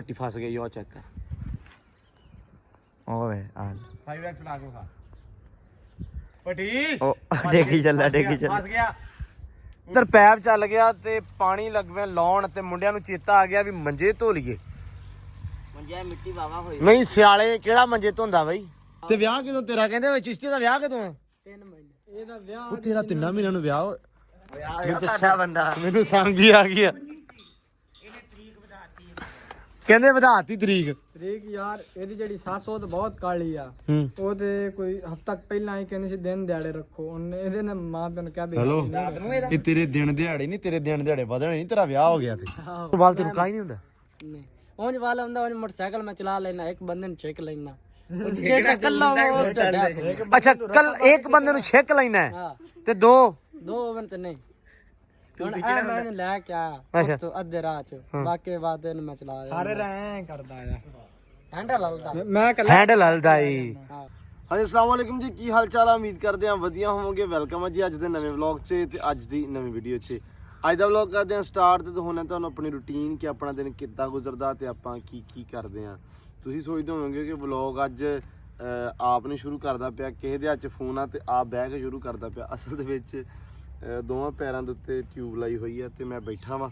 पट्टी फंस गई और चेक कर ओए आ 5x ला के खा पट्टी ओ देखी ਚੱਲਾ फंस गया इधर पैप चल गया ते पानी लग पिया लाउण ते मुंडियां नु चेता आ गया भी मंजे धो लईए ਮੰਜੇ ਮਿੱਟੀ ਵਾਵਾ ਹੋਈ नहीं सियाले केड़ा मंजे धोंदा बई ते ਵਿਆਹ ਕਿਦੋਂ ਤੇਰਾ ਕਹਿੰਦੇ ਓਏ ਚਿਸ਼ਤੀ ਦਾ ਵਿਆਹ ਕਦੋਂ 3 ਮਹੀਨੇ ਇਹਦਾ ਵਿਆਹ ਉਹ ਤੇਰਾ 3 ਮਹੀਨਿਆਂ ਨੂੰ ਵਿਆਹ ਵਿਆਹ ਸਾਡਾ ਬੰਦਾ ਮੈਨੂੰ ਸੰਗ ਹੀ ਆ ਗਿਆ ਕਹਿੰਦੇ ਵਧਾਤੀ ਤਰੀਕ ਯਾਰ ਇਹਦੀ ਜਿਹੜੀ ਸੱਸ ਉਹ ਤਾਂ ਬਹੁਤ ਕਾਲੀ ਆ ਹੂੰ ਉਹ ਤੇ ਕੋਈ ਹਫ਼ਤਾ ਪਹਿਲਾਂ ਹੀ ਕਹਿੰਦੇ ਸੀ ਦਿਨ ਦਿਹਾੜੇ ਰੱਖੋ ਉਹਨੇ ਇਹਦੇ ਨਾਲ ਮਾਂ ਪਿਓ ਨੂੰ ਕਹਿ ਦੇ ਹੈਲੋ ਇਹ ਤੇਰੇ ਦਿਨ ਦਿਹਾੜੇ ਨਹੀਂ ਤੇਰੇ ਦਿਨ ਦਿਹਾੜੇ ਵਧਣੇ ਨਹੀਂ ਤੇਰਾ ਵਿਆਹ ਹੋ ਗਿਆ ਤੇ ਵਾਲ ਤੈਨੂੰ ਕਾਈ ਨਹੀਂ ਹੁੰਦਾ ਨਹੀਂ ਉਂਝ ਵਾਲਾ ਹੁੰਦਾ ਉਹ ਮੋਟਰਸਾਈਕਲ ਮੈਂ ਚਲਾ ਲੈਣਾ ਇੱਕ ਬੰਦੇ ਨੂੰ ਚੈੱਕ ਲੈਣਾ ਜਿਹੜਾ ਕੱਲਾ ਅੱਛਾ ਕੱਲ ਇੱਕ ਬੰਦੇ ਨੂੰ ਛੇਕ ਲੈਣਾ ਹੈ ਤੇ ਦੋ ਓਵਨ ਤੇ ਨਹੀਂ ਹੁਣ ਆ ਮੈਂ ਲੈ ਕੇ ਆਇਆ ਉੱਥੋਂ ਅੱਧੇ ਰਾਹ ਚ ਬਾਕੀ ਬਾਅਦ ਇਹਨੂੰ ਮੈਂ ਚਲਾ ਸਾਰੇ ਰਹਿ ਕਰਦਾ ਆ ਹੈਂਡਲ ਹਲਦਾ ਮੈਂ ਹੈਂਡਲ ਹਲਦਾ ਈ ਹਾਂਜੀ ਅਸਲਾਮ ਵਾਲੇਕੁਮ ਜੀ ਕੀ ਹਾਲ ਚਾਲ ਆ ਉਮੀਦ ਕਰਦੇ ਆ ਵਧੀਆ ਹੋਵੋਗੇ ਵੈਲਕਮ ਹੈ ਜੀ ਅੱਜ ਦੇ ਨਵੇਂ ਵਲੌਗ 'ਚ ਤੇ ਅੱਜ ਦੀ ਨਵੀਂ ਵੀਡੀਓ 'ਚ ਅੱਜ ਦਾ ਵਲੌਗ ਕਰਦੇ ਆ ਸਟਾਰਟ ਤੇ ਦਿਖਾਉਣਾ ਤੁਹਾਨੂੰ ਆਪਣੀ ਰੁਟੀਨ ਕਿ ਆਪਣਾ ਦਿਨ ਕਿੱਦਾਂ ਗੁਜ਼ਰਦਾ ਤੇ ਆਪਾਂ ਕੀ ਕਰਦੇ ਆ ਤੁਸੀਂ ਸੋਚਦੇ ਹੋਵੋਗੇ ਕਿ ਵਲੌਗ ਅੱਜ ਆਪ ਨਹੀਂ ਸ਼ੁਰੂ ਕਰਦਾ ਪਿਆ ਕਿਸੇ ਦੇ ਹੱਥ 'ਚ ਫੋਨ ਆ ਤੇ ਆਪ ਬਹਿ ਕੇ ਸ਼ੁਰੂ ਕਰਦਾ ਪਿਆ ਅਸਲ ਦੇ ਵਿੱਚ ਦੋਵਾਂ ਪੈਰਾਂ ਦੇ ਉੱਤੇ ਟਿਊਬ ਲਾਈ ਹੋਈ ਆ ਤੇ ਮੈਂ ਬੈਠਾ ਵਾਂ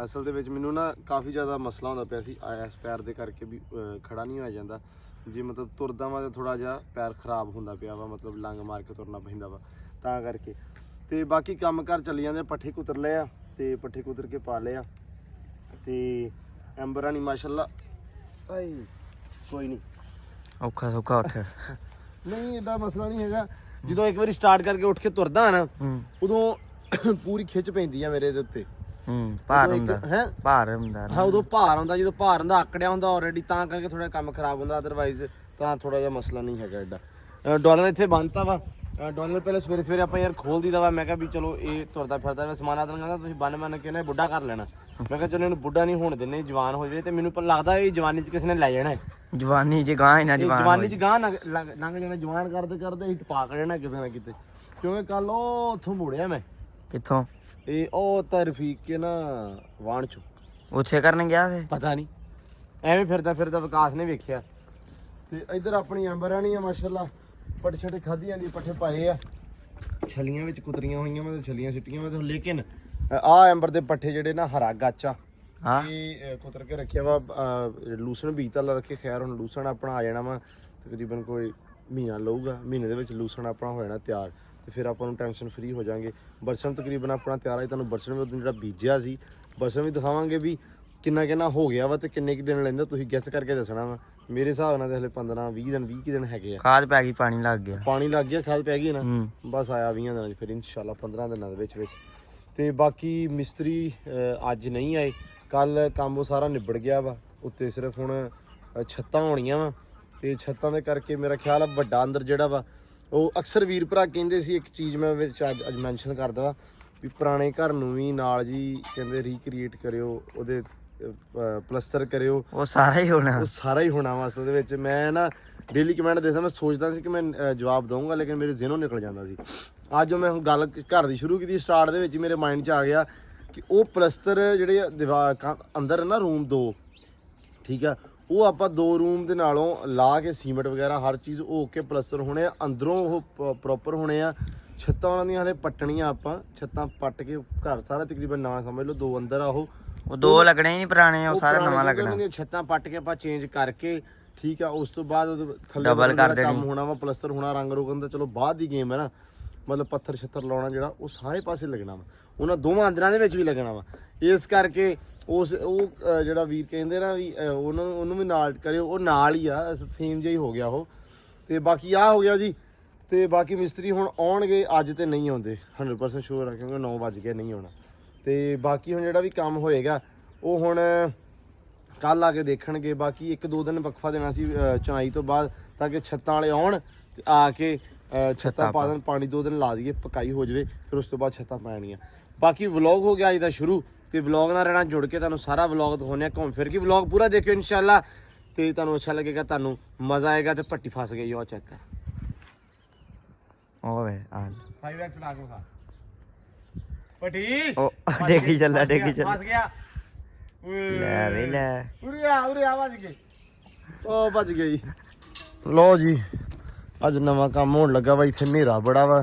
ਅਸਲ ਦੇ ਵਿੱਚ ਮੈਨੂੰ ਨਾ ਕਾਫੀ ਜ਼ਿਆਦਾ ਮਸਲਾ ਹੁੰਦਾ ਪਿਆ ਸੀ ਇਸ ਪੈਰ ਦੇ ਕਰਕੇ ਵੀ ਖੜਾ ਨਹੀਂ ਹੋਇਆ ਜਾਂਦਾ ਜੇ ਮਤਲਬ ਤੁਰਦਾ ਵਾ ਤਾਂ ਥੋੜਾ ਜਿਹਾ ਪੈਰ ਖਰਾਬ ਹੁੰਦਾ ਪਿਆ ਵਾ ਮਤਲਬ ਲੰਗ ਮਾਰ ਕੇ ਤੁਰਨਾ ਪੈਂਦਾ ਵਾ ਤਾਂ ਕਰਕੇ ਤੇ ਬਾਕੀ ਕੰਮ ਘਰ ਚੱਲੀ ਜਾਂਦੇ ਪੱਠੇ ਕੁਤਰ ਲਏ ਆ ਤੇ ਪੱਠੇ ਕੁਤਰ ਕੇ ਪਾ ਲਏ ਆ ਤੇ ਐਂਬਰਾਂ ਨਹੀਂ ਮਾਸ਼ਾਅੱਲਾ ਭਾਈ ਕੋਈ ਨਹੀਂ ਔਖਾ ਸੌਖਾ ਉੱਠ ਨਹੀਂ ਏਡਾ ਮਸਲਾ ਨਹੀਂ ਹੈਗਾ ਜਦੋਂ ਇੱਕ ਵਾਰੀ ਸਟਾਰਟ ਕਰਕੇ ਉੱਠ ਕੇ ਤੁਰਦਾ ਨਾ ਉਦੋਂ ਪੂਰੀ ਖਿੱਚ ਪੈਂਦੀ ਆ ਮੇਰੇ ਦੇ ਉੱਤੇ ਭਾਰ ਹੁੰਦਾ ਹੈ ਭਾਰ ਹੁੰਦਾ ਹਾਂ ਉਦੋਂ ਭਾਰ ਆਉਂਦਾ ਜਦੋਂ ਭਾਰ ਹੁੰਦਾ ਆਕੜਿਆ ਹੁੰਦਾ ਆਲਰੇਡੀ ਤਾਂ ਕਰਕੇ ਥੋੜਾ ਕੰਮ ਖਰਾਬ ਹੁੰਦਾ ਅਦਰਵਾਈਜ਼ ਤਾਂ ਥੋੜਾ ਜਿਹਾ ਮਸਲਾ ਨਹੀਂ ਹੈਗਾ ਏਡਾ ਡਾਲਰ ਇੱਥੇ ਬੰਨਤਾ ਵਾ ਡਾਲਰ ਪਹਿਲੇ ਸਵੇਰੇ ਆਪਾਂ ਯਾਰ ਖੋਲ ਦੀਦਾ ਵਾ ਮੈਂ ਕਿਹਾ ਵੀ ਚਲੋ ਇਹ ਤੁਰਦਾ ਫਿਰਦਾ ਸਮਾਨ ਆਦਨ ਕਹਿੰਦਾ ਤੁਸੀਂ ਬੰਨ ਕੇ ਨਾ ਬੁੱਢਾ ਕਰ ਲੈਣਾ ਮੈਂ ਕਿਹਾ ਚਲੋ ਇਹਨੂੰ ਬੁੱਢਾ ਨਹੀਂ ਹੋਣ ਦਿੰਦੇ ਜਵਾਨ ਹੋ ਜਾਵੇ ਤੇ ਮੈਨੂੰ ਲੱਗਦਾ ਇਹ ਜਵਾਨੀ 'ਚ ਕਿਸੇ ਨੇ ਲੈ ਜਾਣਾ ਜਵਾਨੀ ਚ ਗਾਂ ਨਾ ਜਵਾਨੀ 'ਚ ਗਾਂ ਲੰਘ ਜਾਣਾ ਜਵਾਨ ਕਰਦੇ ਹੀ ਟਪਾ ਕੇ ਜਾਣਾ ਕਿਤੇ ਨਾ ਕਿਤੇ ਕਿਉਂਕਿ ਕੱਲ ਉਹ ਉੱਥੋਂ ਮੁੜਿਆ ਮੈਂ ਕਿੱਥੋਂ ਇਹ ਉਹ ਤਾਂ ਰਫੀਕ ਕੇ ਨਾ ਵਾਣ ਚੋਂ ਉੱਥੇ ਕਰਨ ਗਿਆ ਸੀ ਪਤਾ ਨਹੀਂ ਐਵੇਂ ਫਿਰਦਾ ਵਿਕਾਸ ਨੇ ਵੇਖਿਆ ਤੇ ਇੱਧਰ ਆਪਣੀ ਅੰਬਰਾਣੀ ਆ ਮਾਸ਼ਾਅੱਲਾ ਪੱਠੇ ਛੱਟੇ ਖਾਧੀ ਜਾਂਦੀ ਪੱਠੇ ਪਾਏ ਆ ਛਲੀਆਂ ਵਿੱਚ ਕੁਤਰੀਆਂ ਹੋਈਆਂ ਮੈਂ ਛਲੀਆਂ ਸਿੱਟੀਆਂ ਮੈਂ ਲੇਕਿਨ ਆਹ ਅੰਬਰ ਦੇ ਪੱਠੇ ਜਿਹੜੇ ਨਾ ਹਰਾ ਗਾਚਾ ਇਹ ਕੁਤਰ ਕੇ ਰੱਖਿਆ ਵਾ ਲੂਸਣ ਬੀਜਤਾ ਲਾ ਰੱਖੇ ਖੈਰ ਹੁਣ ਲੂਸਣ ਆਪਣਾ ਆ ਜਾਣਾ ਵਾ ਤਕਰੀਬਨ ਕੋਈ ਮਹੀਨਾ ਲਊਗਾ ਮਹੀਨੇ ਦੇ ਵਿੱਚ ਲੂਸਣ ਆਪਣਾ ਹੋ ਜਾਣਾ ਤਿਆਰ ਤੇ ਫਿਰ ਆਪਾਂ ਨੂੰ ਟੈਨਸ਼ਨ ਫ੍ਰੀ ਹੋ ਜਾਾਂਗੇ ਬਰਸਨ ਤਕਰੀਬਨ ਆਪਣਾ ਤਿਆਰ ਹੈ ਤੁਹਾਨੂੰ ਬਰਸਨ ਵੀ ਜਿਹੜਾ ਬੀਜਿਆ ਸੀ ਬਰਸਨ ਵੀ ਦਿਖਾਵਾਂਗੇ ਵੀ ਕਿੰਨਾ ਹੋ ਗਿਆ ਵਾ ਤੇ ਕਿੰਨੇ ਕੁ ਦਿਨ ਲੈਂਦਾ ਤੁਸੀਂ ਗੈਸ ਕਰਕੇ ਦੱਸਣਾ ਵਾ ਮੇਰੇ ਹਿਸਾਬ ਨਾਲ ਤੇ ਹਲੇ 20 ਦਿਨ ਹੈਗੇ ਆ ਖਾਦ ਪੈ ਗਈ ਪਾਣੀ ਲੱਗ ਗਿਆ ਖਾਦ ਪੈ ਗਈ ਨਾ ਬਸ ਆਇਆ 20 ਦਿਨਾਂ 'ਚ ਫਿਰ ਇਨਸ਼ਾਅੱਲਾ 15 ਦਿਨਾਂ ਦੇ ਵਿੱਚ ਤੇ ਬਾਕੀ ਮਿਸਤਰੀ ਅੱਜ ਨਹੀਂ ਆਏ ਕੱਲ ਕੰਮ ਉਹ ਸਾਰਾ ਨਿਬੜ ਗਿਆ ਵਾ ਉੱਤੇ ਸਿਰਫ ਹੁਣ ਛੱਤਾਂ ਹੋਣੀਆਂ ਵਾ ਤੇ ਛੱਤਾਂ ਦੇ ਕਰਕੇ ਮੇਰਾ ਖਿਆਲ ਆ ਵੱਡਾ ਅੰਦਰ ਜਿਹੜਾ ਵਾ ਉਹ ਅਕਸਰ ਵੀਰ ਭਰਾ ਕਹਿੰਦੇ ਸੀ ਇੱਕ ਚੀਜ਼ ਮੈਂ ਵਿੱਚ ਅੱਜ ਮੈਂਸ਼ਨ ਕਰਦਾ ਵਾ ਵੀ ਪੁਰਾਣੇ ਘਰ ਨੂੰ ਵੀ ਨਾਲ ਜੀ ਕਹਿੰਦੇ ਰੀਕ੍ਰੀਏਟ ਕਰਿਓ ਉਹਦੇ ਪਲਸਤਰ ਕਰਿਓ ਉਹ ਸਾਰਾ ਹੀ ਹੋਣਾ ਵਾ ਉਹਦੇ ਵਿੱਚ ਮੈਂ ਨਾ ਡੇਲੀ ਕਮੈਂਟ ਦੇਖਦਾ ਮੈਂ ਸੋਚਦਾ ਸੀ ਕਿ ਮੈਂ ਜਵਾਬ ਦਊਂਗਾ ਲੇਕਿਨ ਮੇਰੇ ਜ਼ਿਹਨੋਂ ਨਿਕਲ ਜਾਂਦਾ ਸੀ ਅੱਜ ਮੈਂ ਹੁਣ ਗੱਲ ਘਰ ਦੀ ਸ਼ੁਰੂ ਕੀਤੀ ਸਟਾਰਟ ਦੇ ਵਿੱਚ ਮੇਰੇ ਮਾਈਂਡ 'ਚ ਆ ਗਿਆ ਕਿ ਉਹ ਪਲਸਤਰ ਜਿਹੜੇ ਦੀਵਾਰ ਅੰਦਰ ਨਾ ਰੂਮ 2 ਠੀਕ ਆ ਉਹ ਆਪਾਂ 2 ਰੂਮ ਦੇ ਨਾਲੋਂ ਲਾ ਕੇ ਸੀਮੈਂਟ ਵਗੈਰਾ ਹਰ ਚੀਜ਼ ਹੋ ਕੇ ਪਲਸਤਰ ਹੋਣੇ ਆ ਅੰਦਰੋਂ ਉਹ ਪ੍ਰੋਪਰ ਹੋਣੇ ਆ ਛੱਤਾਂ ਉਹਨਾਂ ਦੀਆਂ ਹਲੇ ਪੱਟਣੀਆਂ ਆਪਾਂ ਛੱਤਾਂ ਪੱਟ ਕੇ ਘਰ ਸਾਰਾ ਤਕਰੀਬਨ ਨਵਾਂ ਸਮਝ ਲਓ 2 ਅੰਦਰ ਆ ਉਹ 2 ਲੱਗਣੇ ਹੀ ਨਹੀਂ ਪੁਰਾਣੇ ਉਹ ਸਾਰਾ ਨਵਾਂ ਲੱਗਣਾ ਛੱਤਾਂ ਪੱਟ ਕੇ ਆਪਾਂ ਚੇਂਜ ਕਰਕੇ ਠੀਕ ਆ ਉਸ ਤੋਂ ਬਾਅਦ ਥੱਲੇ ਡਬਲ ਕਰ ਦੇਣੀ ਕੰਮ ਹੋਣਾ ਵਾ ਪਲਸਤਰ ਹੋਣਾ ਰੰਗ ਰੋਗਨ ਦਾ ਚਲੋ ਬਾਅਦ ਦੀ ਗੇਮ ਹੈ ਨਾ ਮਤਲਬ ਪੱਥਰ ਛੱਤਰ ਲਾਉਣਾ ਜਿਹੜਾ ਉਹ ਸਾਰੇ ਪਾਸੇ ਲੱਗਣਾ ਵਾ ਉਹਨਾਂ ਦੋਵਾਂ ਅੰਦਰਾਂ ਦੇ ਵਿੱਚ ਵੀ ਲੱਗਣਾ ਵਾ ਇਸ ਕਰਕੇ ਉਹ ਜਿਹੜਾ ਵੀਰ ਕਹਿੰਦੇ ਨਾ ਵੀ ਉਹਨੂੰ ਵੀ ਨਾਲ ਕਰਿਓ ਉਹ ਨਾਲ ਹੀ ਆ ਸੇਮ ਜਿਹਾ ਹੀ ਹੋ ਗਿਆ ਉਹ ਤੇ ਬਾਕੀ ਆ ਹੋ ਗਿਆ ਜੀ ਤੇ ਬਾਕੀ ਮਿਸਤਰੀ ਹੁਣ ਆਉਣਗੇ ਅੱਜ ਤੇ ਨਹੀਂ ਆਉਂਦੇ 100% ਸ਼ੋਰ ਆ ਕਿਉਂਕਿ 9 ਵਜ ਗਏ ਨਹੀਂ ਆਉਣਾ ਤੇ ਬਾਕੀ ਹੁਣ ਜਿਹੜਾ ਵੀ ਕੰਮ ਹੋਏਗਾ ਉਹ ਹੁਣ ਕੱਲ ਆ ਕੇ ਦੇਖਣਗੇ ਬਾਕੀ 1-2 ਦਿਨ ਵਕਫਾ ਦੇਣਾ ਸੀ ਚੁਣਾਈ ਤੋਂ ਬਾਅਦ ਤਾਂ ਕਿ ਛੱਤਾਂ ਵਾਲੇ ਆਉਣ ਤੇ ਆ ਕੇ ਛੱਤਾਂ ਪਾ ਦੇਣ ਪਾਣੀ 2 ਦਿਨ ਲਾ ਦਈਏ ਪਕਾਈ ਹੋ ਜਾਵੇ ਫਿਰ ਉਸ ਤੋਂ ਬਾਅਦ ਛੱਤਾਂ ਪੈਣੀਆਂ ਬਾਕੀ ਵਲੌਗ ਹੋ ਗਿਆ ਅੱਜ ਦਾ ਸ਼ੁਰੂ ਤੇ ਵਲੌਗ ਨਾਲ ਰਹਿਣਾ ਜੁੜ ਕੇ ਤੁਹਾਨੂੰ ਸਾਰਾ ਵਲੌਗ ਦਿਖਾਉਂਦੇ ਆ ਘੁੰਮ ਫਿਰ ਕੇ ਵਲੌਗ ਪੂਰਾ ਦੇਖਿਓ ਇਨਸ਼ਾਅੱਲਾ ਤੇ ਤੁਹਾਨੂੰ ਅੱਛਾ ਲੱਗੇਗਾ ਤੁਹਾਨੂੰ ਮਜ਼ਾ ਆਏਗਾ ਤੇ ਪੱਟੀ ਫਸ ਗਈ ਉਹ ਚੈੱਕ ਕਰ ਓਏ ਆ 5x ਲਾ ਕੇ ਖਾ ਪੱਟੀ ਦੇਖੀ ਚੱਲਾ ਫਸ ਗਿਆ ਲੈ ਵੇ ਲੈ ਉਰੇ ਆ ਭੱਜ ਗਏ। ਉਹ ਭੱਜ ਗਈ। ਲੋ ਜੀ ਅੱਜ ਨਵਾਂ ਕੰਮ ਹੋਣ ਲੱਗਾ ਵਾ। ਇੱਥੇ ਹਨੇਰਾ ਬੜਾ ਵਾ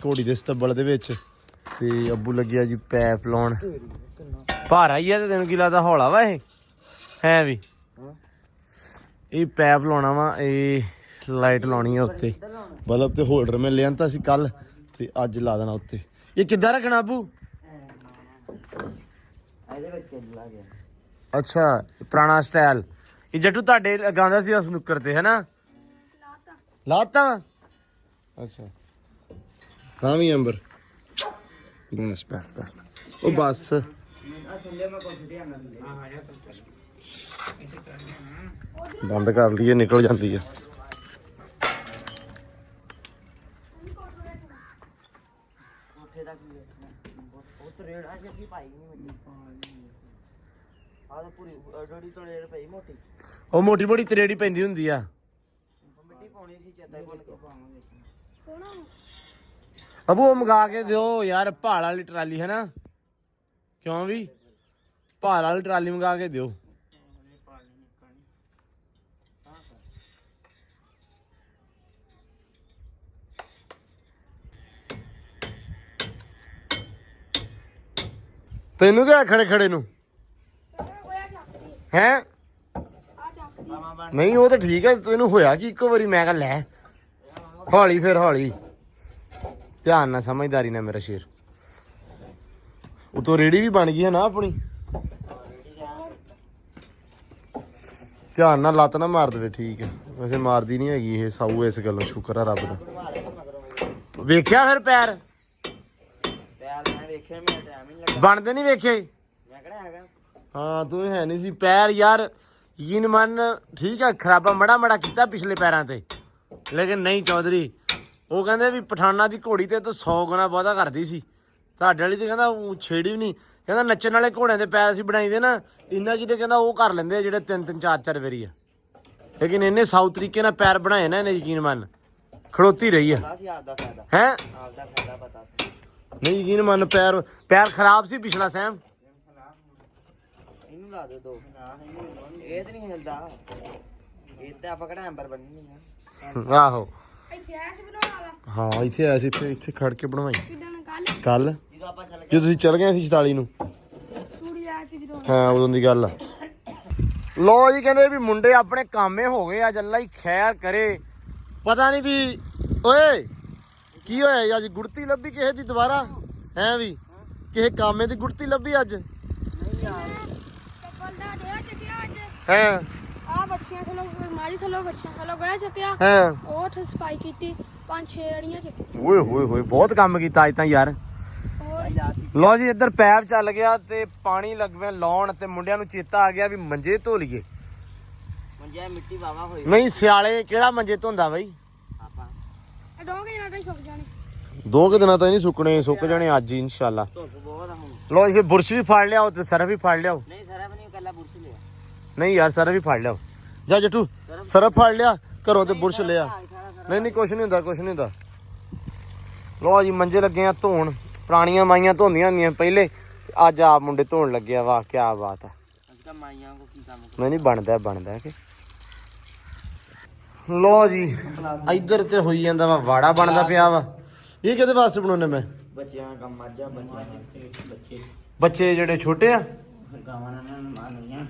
ਘੋੜੀ ਦੇ ਸਤੱਬਲ ਦੇ ਵਿੱਚ ਤੇ ਅੱਬੂ ਲੱਗਿਆ ਜੀ ਪੈਪ ਲਾਉਣ। ਭਾਰਾ ਹੀ ਆ ਤੇ ਤੈਨੂੰ ਕੀ ਲੱਗਦਾ ਹੌਲਾ ਵਾ ਇਹ ਹੈ ਵੀ? ਇਹ ਪੈਪ ਲਾਉਣਾ ਵਾ। ਇਹ ਲਾਈਟ ਲਾਉਣੀ ਆ ਉੱਤੇ ਬਲਬ ਤੇ ਹੋਲਡਰ ਮੈਂ ਲਿਆਂਦਾ ਸੀ ਕੱਲ ਤੇ ਅੱਜ ਲਾ ਦੇਣਾ ਉੱਤੇ। ਇਹ ਕਿੱਦਾਂ ਰੱਖਣਾ ਅੱਬੂ? ਇਹਦੇ ਵਿੱਚ ਲਾ ਗਿਆ। ਅੱਛਾ ਪੁਰਾਣਾ ਸਟਾਈਲ। ਇਹ ਜੱਟੂ ਤੁਹਾਡੇ ਲਗਾਉਂਦਾ ਸੀ ਸਨੂਕਰ ਤੇ ਹੈਨਾ? ਲਾਤਾ ਵਾ। ਅੱਛਾ ਹਾਂ ਵੀ ਅੰਬਰ ਬਸ ਉਹ ਬਸ ਬੰਦ ਕਰ ਲਈਏ ਨਿਕਲ ਜਾਂਦੀ ਆ। ਉਹ ਮੋਟੀ ਮੋਟੀ ਤਰੇੜੀ ਪੈਂਦੀ ਹੁੰਦੀ ਆ। ਅਬੂ ਉਹ ਮੰਗਾ ਕੇ ਦਿਓ ਯਾਰ ਭਾਲ ਵਾਲੀ ਟਰਾਲੀ ਹੈ ਨਾ? ਕਿਉਂ ਵੀ ਭਾਲ ਵਾਲੀ ਟਰਾਲੀ ਮੰਗਾ ਕੇ ਦਿਓ। ਤੈਨੂੰ ਕਿਹਾ ਖੜੇ ਖੜੇ ਨੂੰ ਹੈ? ਨਹੀਂ ਉਹ ਤਾਂ ਠੀਕ ਹੈ। ਤੈਨੂੰ ਹੋਇਆ ਕਿ ਇੱਕੋ ਵਾਰੀ? ਮੈਂ ਕਿਹਾ ਲੈ ਹੌਲੀ ਫਿਰ ਹੌਲੀ ਧਿਆਨ ਨਾਲ ਸਮਝਦਾਰੀ ਨਾਲ ਮੇਰਾ ਸ਼ੇਰ। ਉਤੋਂ ਰੇੜੀ ਵੀ ਬਣ ਗਈ ਹੈ ਨਾ ਆਪਣੀ। ਧਿਆਨ ਨਾਲ ਲੱਤ ਨਾ ਮਾਰ ਦੇਵੇ। ਠੀਕ ਹੈ ਵੈਸੇ ਮਾਰਦੀ ਨਹੀਂ ਹੈਗੀ ਇਹ ਸਾਊ। ਇਸ ਗੱਲੋਂ ਸ਼ੁਕਰ ਆ ਰੱਬ ਦਾ। ਵੇਖਿਆ ਫਿਰ ਪੈਰ ਬਣਦੇ ਨਹੀਂ ਵੇਖੇ? ਹਾਂ ਤੂੰ ਹੈ ਨਹੀਂ ਸੀ ਪੈਰ ਯਾਰ। ਯਕੀਨ ਮੰਨ ਠੀਕ ਹੈ ਖਰਾਬਾ ਮੜਾ ਕੀਤਾ ਪਿਛਲੇ ਪੈਰਾਂ ਤੇ ਲੇਕਿਨ ਨਹੀਂ ਚੌਧਰੀ। ਉਹ ਕਹਿੰਦੇ ਵੀ ਪਠਾਨਾਂ ਦੀ ਘੋੜੀ ਤੇ ਤਾਂ 100 ਗੁਣਾ ਵਾਧਾ ਕਰਦੀ ਸੀ। ਤੁਹਾਡੇ ਵਾਲੀ ਤੇ ਕਹਿੰਦਾ ਛੇੜੀ ਵੀ ਨਹੀਂ। ਕਹਿੰਦਾ ਨੱਚਣ ਵਾਲੇ ਘੋੜਿਆਂ ਦੇ ਪੈਰ ਅਸੀਂ ਬਣਾਈ ਦੇ ਨਾ ਇੰਨਾ ਕੀ ਤੇ ਕਹਿੰਦਾ ਉਹ ਕਰ ਲੈਂਦੇ ਆ ਜਿਹੜੇ 3-3 4-4 ਵਾਰੀ ਆ। ਲੇਕਿਨ ਇਹਨੇ ਸਾਊ ਤਰੀਕੇ ਨਾਲ ਪੈਰ ਬਣਾਏ ਨਾ ਇਹਨੇ ਯਕੀਨ ਮੰਨ ਖੜੋਤੀ ਰਹੀ ਆ ਹੈ। ਨਹੀਂ ਯਕੀਨ ਮੰਨ ਪੈਰ ਖਰਾਬ ਸੀ ਪਿਛਲਾ ਸੈਮ। ਇਹਨੂੰ ਲਾ ਦੇ ਦੋ। ਇਹ ਤੇ ਨਹੀਂ ਹਿਲਦਾ। ਇਹ ਤੇ ਆਪਾਂ ਕਿਹੜਾ ਐਂਬਰ ਬੰਨਣੀ ਆ। ਆਹੋ ਹਾਂ ਇੱਥੇ ਆਇਆ ਸੀ। ਇੱਥੇ ਖੜ ਕੇ ਬਣਵਾਈ ਕੱਲ ਜਦੋਂ ਤੁਸੀਂ ਚਲ ਗਏ ਸੀ 44 ਨੂੰ। ਹਾਂ ਉਦੋਂ ਦੀ ਗੱਲ ਆ। ਲੋ ਜੀ ਕਹਿੰਦੇ ਵੀ ਮੁੰਡੇ ਆਪਣੇ ਕਾਮੇ ਹੋ ਗਏ ਅੱਜ। ਅੱਲਾ ਹੀ ਖੈਰ ਕਰੇ। ਪਤਾ ਨਹੀਂ ਵੀ ਓਏ ਕੀ ਹੋਇਆ ਅੱਜ ਗੁੜਤੀ ਲੱਭੀ ਕਿਸੇ ਦੀ ਦੁਬਾਰਾ ਹੈ ਵੀ? ਕਿਸੇ ਕਾਮੇ ਦੀ ਗੁੜਤੀ ਲੱਭੀ ਅੱਜ ਹੈ? ਆ ਬੱਚੀਆਂ ਥੱਲੋਂ ਮਾਰੀ ਥੱਲੋਂ ਬੱਚੀਆਂ ਥੱਲੋਂ ਗਿਆ ਚੱਕਿਆ। ਹਾਂ ਉਹ ਉੱਥੇ ਸਫਾਈ ਕੀਤੀ 5-6 ਅੜੀਆਂ ਚੱਕੀ। ਓਏ ਬਹੁਤ ਕੰਮ ਕੀਤਾ ਅੱਜ ਤਾਂ ਯਾਰ। ਲੋ ਜੀ ਇੱਧਰ ਪੈਪ ਚੱਲ ਗਿਆ ਤੇ ਪਾਣੀ ਲੱਗਵੇਂ ਲਾਉਣ ਤੇ ਮੁੰਡਿਆਂ ਨੂੰ ਚੇਤਾ ਆ ਗਿਆ ਵੀ ਮੰਜੇ ਧੋ ਲਈਏ। ਮੰਜੇ ਮਿੱਟੀ ਵਾਵਾ ਹੋਈ। ਨਹੀਂ ਸਿਆਲੇ ਕਿਹੜਾ ਮੰਜੇ ਧੋਂਦਾ ਬਈ? ਆਪਾਂ ਇਹ ਡੋਂਗੇ ਨਾਲ ਹੀ ਸੁੱਕ ਜਾਣੇ। 2 ਦਿਨਾਂ ਤਾਂ ਨਹੀਂ ਸੁੱਕਣੇ। ਸੁੱਕ ਜਾਣੇ ਅੱਜ ਹੀ ਇਨਸ਼ਾਅੱਲਾ। ਧੁੱਪ ਬਹੁਤ ਆ ਹੁਣ। ਲੋ ਜੀ ਬੁਰਸ਼ ਵੀ ਫੜ ਲਿਆਓ ਤੇ ਸਰਫ ਵੀ ਫੜ ਲਿਆਓ। ਨਹੀਂ ਸਾਰਾ ਵੀ ਨਹੀਂ ਕੱਲਾ ਬੁਰਸ਼ ਲਿਆ। ਨਹੀਂ ਯਾਰ ਸਰਫ ਵੀ ਫੜ ਲਿਆਓ। ਜਾ ਜੱਟੂ ਸਰਫ ਫੜ ਲਿਆ ਘਰੋਂ ਤੇ ਬੁਰਸ਼ ਲਿਆ। ਨਹੀਂ ਕੁਛ ਨਹੀਂ ਹੁੰਦਾ। ਲੋ ਜੀ ਮੰਜੇ ਲੱਗੇ ਆ ਧੋਣ। ਪੁਰਾਣੀਆਂ ਮਾਈਆਂ ਧੋਂਦੀਆਂ ਹੁੰਦੀਆਂ ਪਹਿਲੇ ਅੱਜ ਆਪ ਮੁੰਡੇ ਧੋਣ ਲੱਗਿਆ। ਵਾਹ ਕੀ ਬਾਤ ਆ। ਮਾਈਆਂ ਕੋ ਕੀ ਕੰਮ ਨਹੀਂ ਬਣਦਾ ਕਿ। ਲੋ ਜੀ ਇੱਧਰ ਤੇ ਹੋਈ ਜਾਂਦਾ ਵਾ ਵਾੜਾ ਬਣਦਾ ਪਿਆ ਵਾ। ਇਹ ਕਿਹਦੇ ਵਾਸਤੇ ਬਣਾਉਣੇ ਮੈਂ? ਬੱਚਿਆਂ ਦਾ ਕੰਮ ਅੱਜ ਆ। ਬੱਚੇ ਜਿਹੜੇ ਛੋਟੇ ਆ। ਗਾਵਾਂ ਨਾਲ ਮਾਰਨੀਆਂ।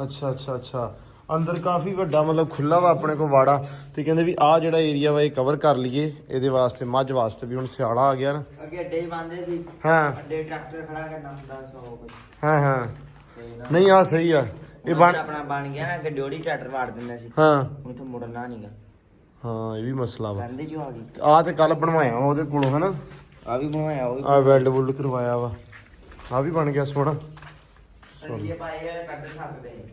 ਅੱਛਾ ਅੰਦਰ ਕਾਫੀ ਵੱਡਾ ਮਤਲਬ ਖੁੱਲਾ ਵਾ ਆਪਣੇ ਕੋਲ ਵਾੜਾ। ਤੇ ਕਹਿੰਦੇ ਵੀ ਆਹ ਜਿਹੜਾ ਏਰੀਆ ਵਾ ਇਹ ਕਵਰ ਕਰ ਲਈਏ ਇਹਦੇ ਵਾਸਤੇ ਮੱਝ ਵਾਸਤੇ ਵੀ ਹੁਣ ਸਿਆਲਾ ਆ ਗਿਆ ਨਾ। ਅੱਗੇ ਅੱਡੇ ਹੀ ਬੰਦੇ ਸੀ। ਹਾਂ ਅੱਡੇ ਟਰੈਕਟਰ ਖੜਾ ਕਰਨਾ ਹੁੰਦਾ 100 ਕੁਝ। ਹਾਂ ਨਹੀਂ ਆ ਸਹੀ ਆ। ਇਹ ਬਣ ਆਪਣਾ ਬਣ ਗਿਆ ਨਾ। ਅੱਗੇ ਡਿਓੜੀ ਟਰੈਕਟਰ ਵਾੜ ਦਿੰਦਾ ਸੀ। ਹਾਂ ਇੱਥੋਂ ਮੁੜਨਾ ਨਹੀਂਗਾ। ਹਾਂ ਇਹ ਵੀ ਮਸਲਾ ਵਾ। ਕਹਿੰਦੇ ਜੋ ਆ ਗਈ। ਆ ਤੇ ਕੱਲ ਬਣਵਾਇਆ ਵਾ ਉਹਦੇ ਕੋਲੋਂ ਹਨਾ। ਆ ਵੀ ਬਣਵਾਇਆ ਉਹ। ਆ ਵੈਲਡ ਵੁੱਡ ਕਰਵਾਇਆ ਵਾ। ਆ ਵੀ ਬਣ ਗਿਆ ਸੋਹਣਾ। ਇਹ ਪਾਏ ਕੱਢ ਸਕਦੇ ਆ।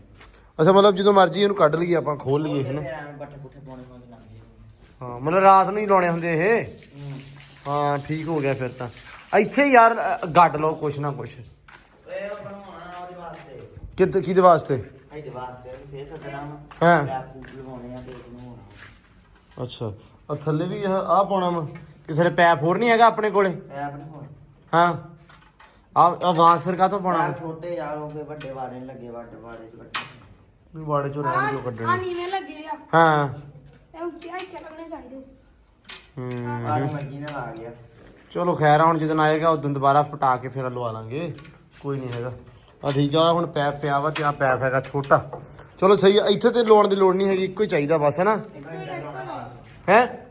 ਅੱਛਾ ਮਤਲਬ ਜਦੋਂ ਮਰਜ਼ੀ ਇਹਨੂੰ ਕੱਢ ਲਈਏ ਆਪਾਂ ਖੋਲ ਲਈਏ ਹਨਾ। ਬੱਠੇ ਪੁੱਠੇ ਪਾਉਣੇ ਲੱਗਦੇ। ਹਾਂ ਮਤਲਬ ਰਾਤ ਨੂੰ ਹੀ ਲਾਉਣੇ ਹੁੰਦੇ ਇਹ। ਹਾਂ ਠੀਕ ਹੋ ਗਿਆ ਫਿਰ ਤਾਂ। ਇੱਥੇ ਯਾਰ ਗੱਡ ਲਓ ਕੁਛ ਨਾ ਕੁਛ। ਇਹ ਬਣਾਉਣਾ ਉਹਦੇ ਵਾਸਤੇ। ਕਿਹਦੇ ਵਾਸਤੇ? ਇਹਦੇ ਵਾਸਤੇ ਫੇਰ ਸੱਦਣਾ ਹਾਂ ਲਗਾਉਣੇ ਆ ਤੇ ਬਣਾਉਣਾ। ਅੱਛਾ ਆ ਥੱਲੇ ਵੀ ਆਹ ਪਾਉਣਾ ਵਾ। ਕਿਸੇ ਨੇ ਪੈਪ ਹੋਰ ਨਹੀਂ ਹੈਗਾ ਆਪਣੇ ਕੋਲੇ? ਪੈਪ ਨਹੀਂ ਹੋਣਾ। ਹਾਂ ਆ ਵਾਸ ਫਿਰ ਕਾਹਤੋਂ ਪਾਉਣਾ ਯਾਰ ਛੋਟੇ ਯਾਰ ਉਹ ਫੇ ਵੱਡੇ ਵਾੜੇ ਨਹੀਂ ਲੱਗੇ ਵਾੜੇ ਚ ਵੱਡੇ ਬਾੜੇ ਚੋਂ ਰਹਿਣ ਜੋ ਆ ਕੱਢਣੇ ਨੀਵੇਂ ਲੱਗੇ ਆ ਹਾਂ ਇਹ ਉੱਚੇ ਇੱਥੇ ਲੱਗਣੇ ਚਾਹੀਦੇ ਆਹ ਮਰਜੀ ਨਾਲ ਆ ਗਿਆ ਚਲੋ ਖੈਰ ਆ, ਹੁਣ ਜਦੋਂ ਆਏਗਾ ਉਦੋਂ ਦੁਬਾਰਾ ਫਟਾ ਕੇ ਫਿਰ ਲਵਾ ਲਾਂਗੇ, ਕੋਈ ਨਹੀਂ ਹੈਗਾ। ਆ ਠੀਕ ਆ, ਹੁਣ ਪੈਪ ਪਿਆ ਵਾ ਤੇ ਆ ਪੈਪ ਹੈਗਾ ਛੋਟਾ। ਚਲੋ ਸਹੀ ਆ, ਇੱਥੇ ਤੇ ਲਾਉਣ ਦੀ ਲੋੜ ਨਹੀਂ ਹੈਗੀ, ਇੱਕੋ ਹੀ ਚਾਹੀਦਾ ਬਸ, ਹੈ ਨਾ ਹੈ।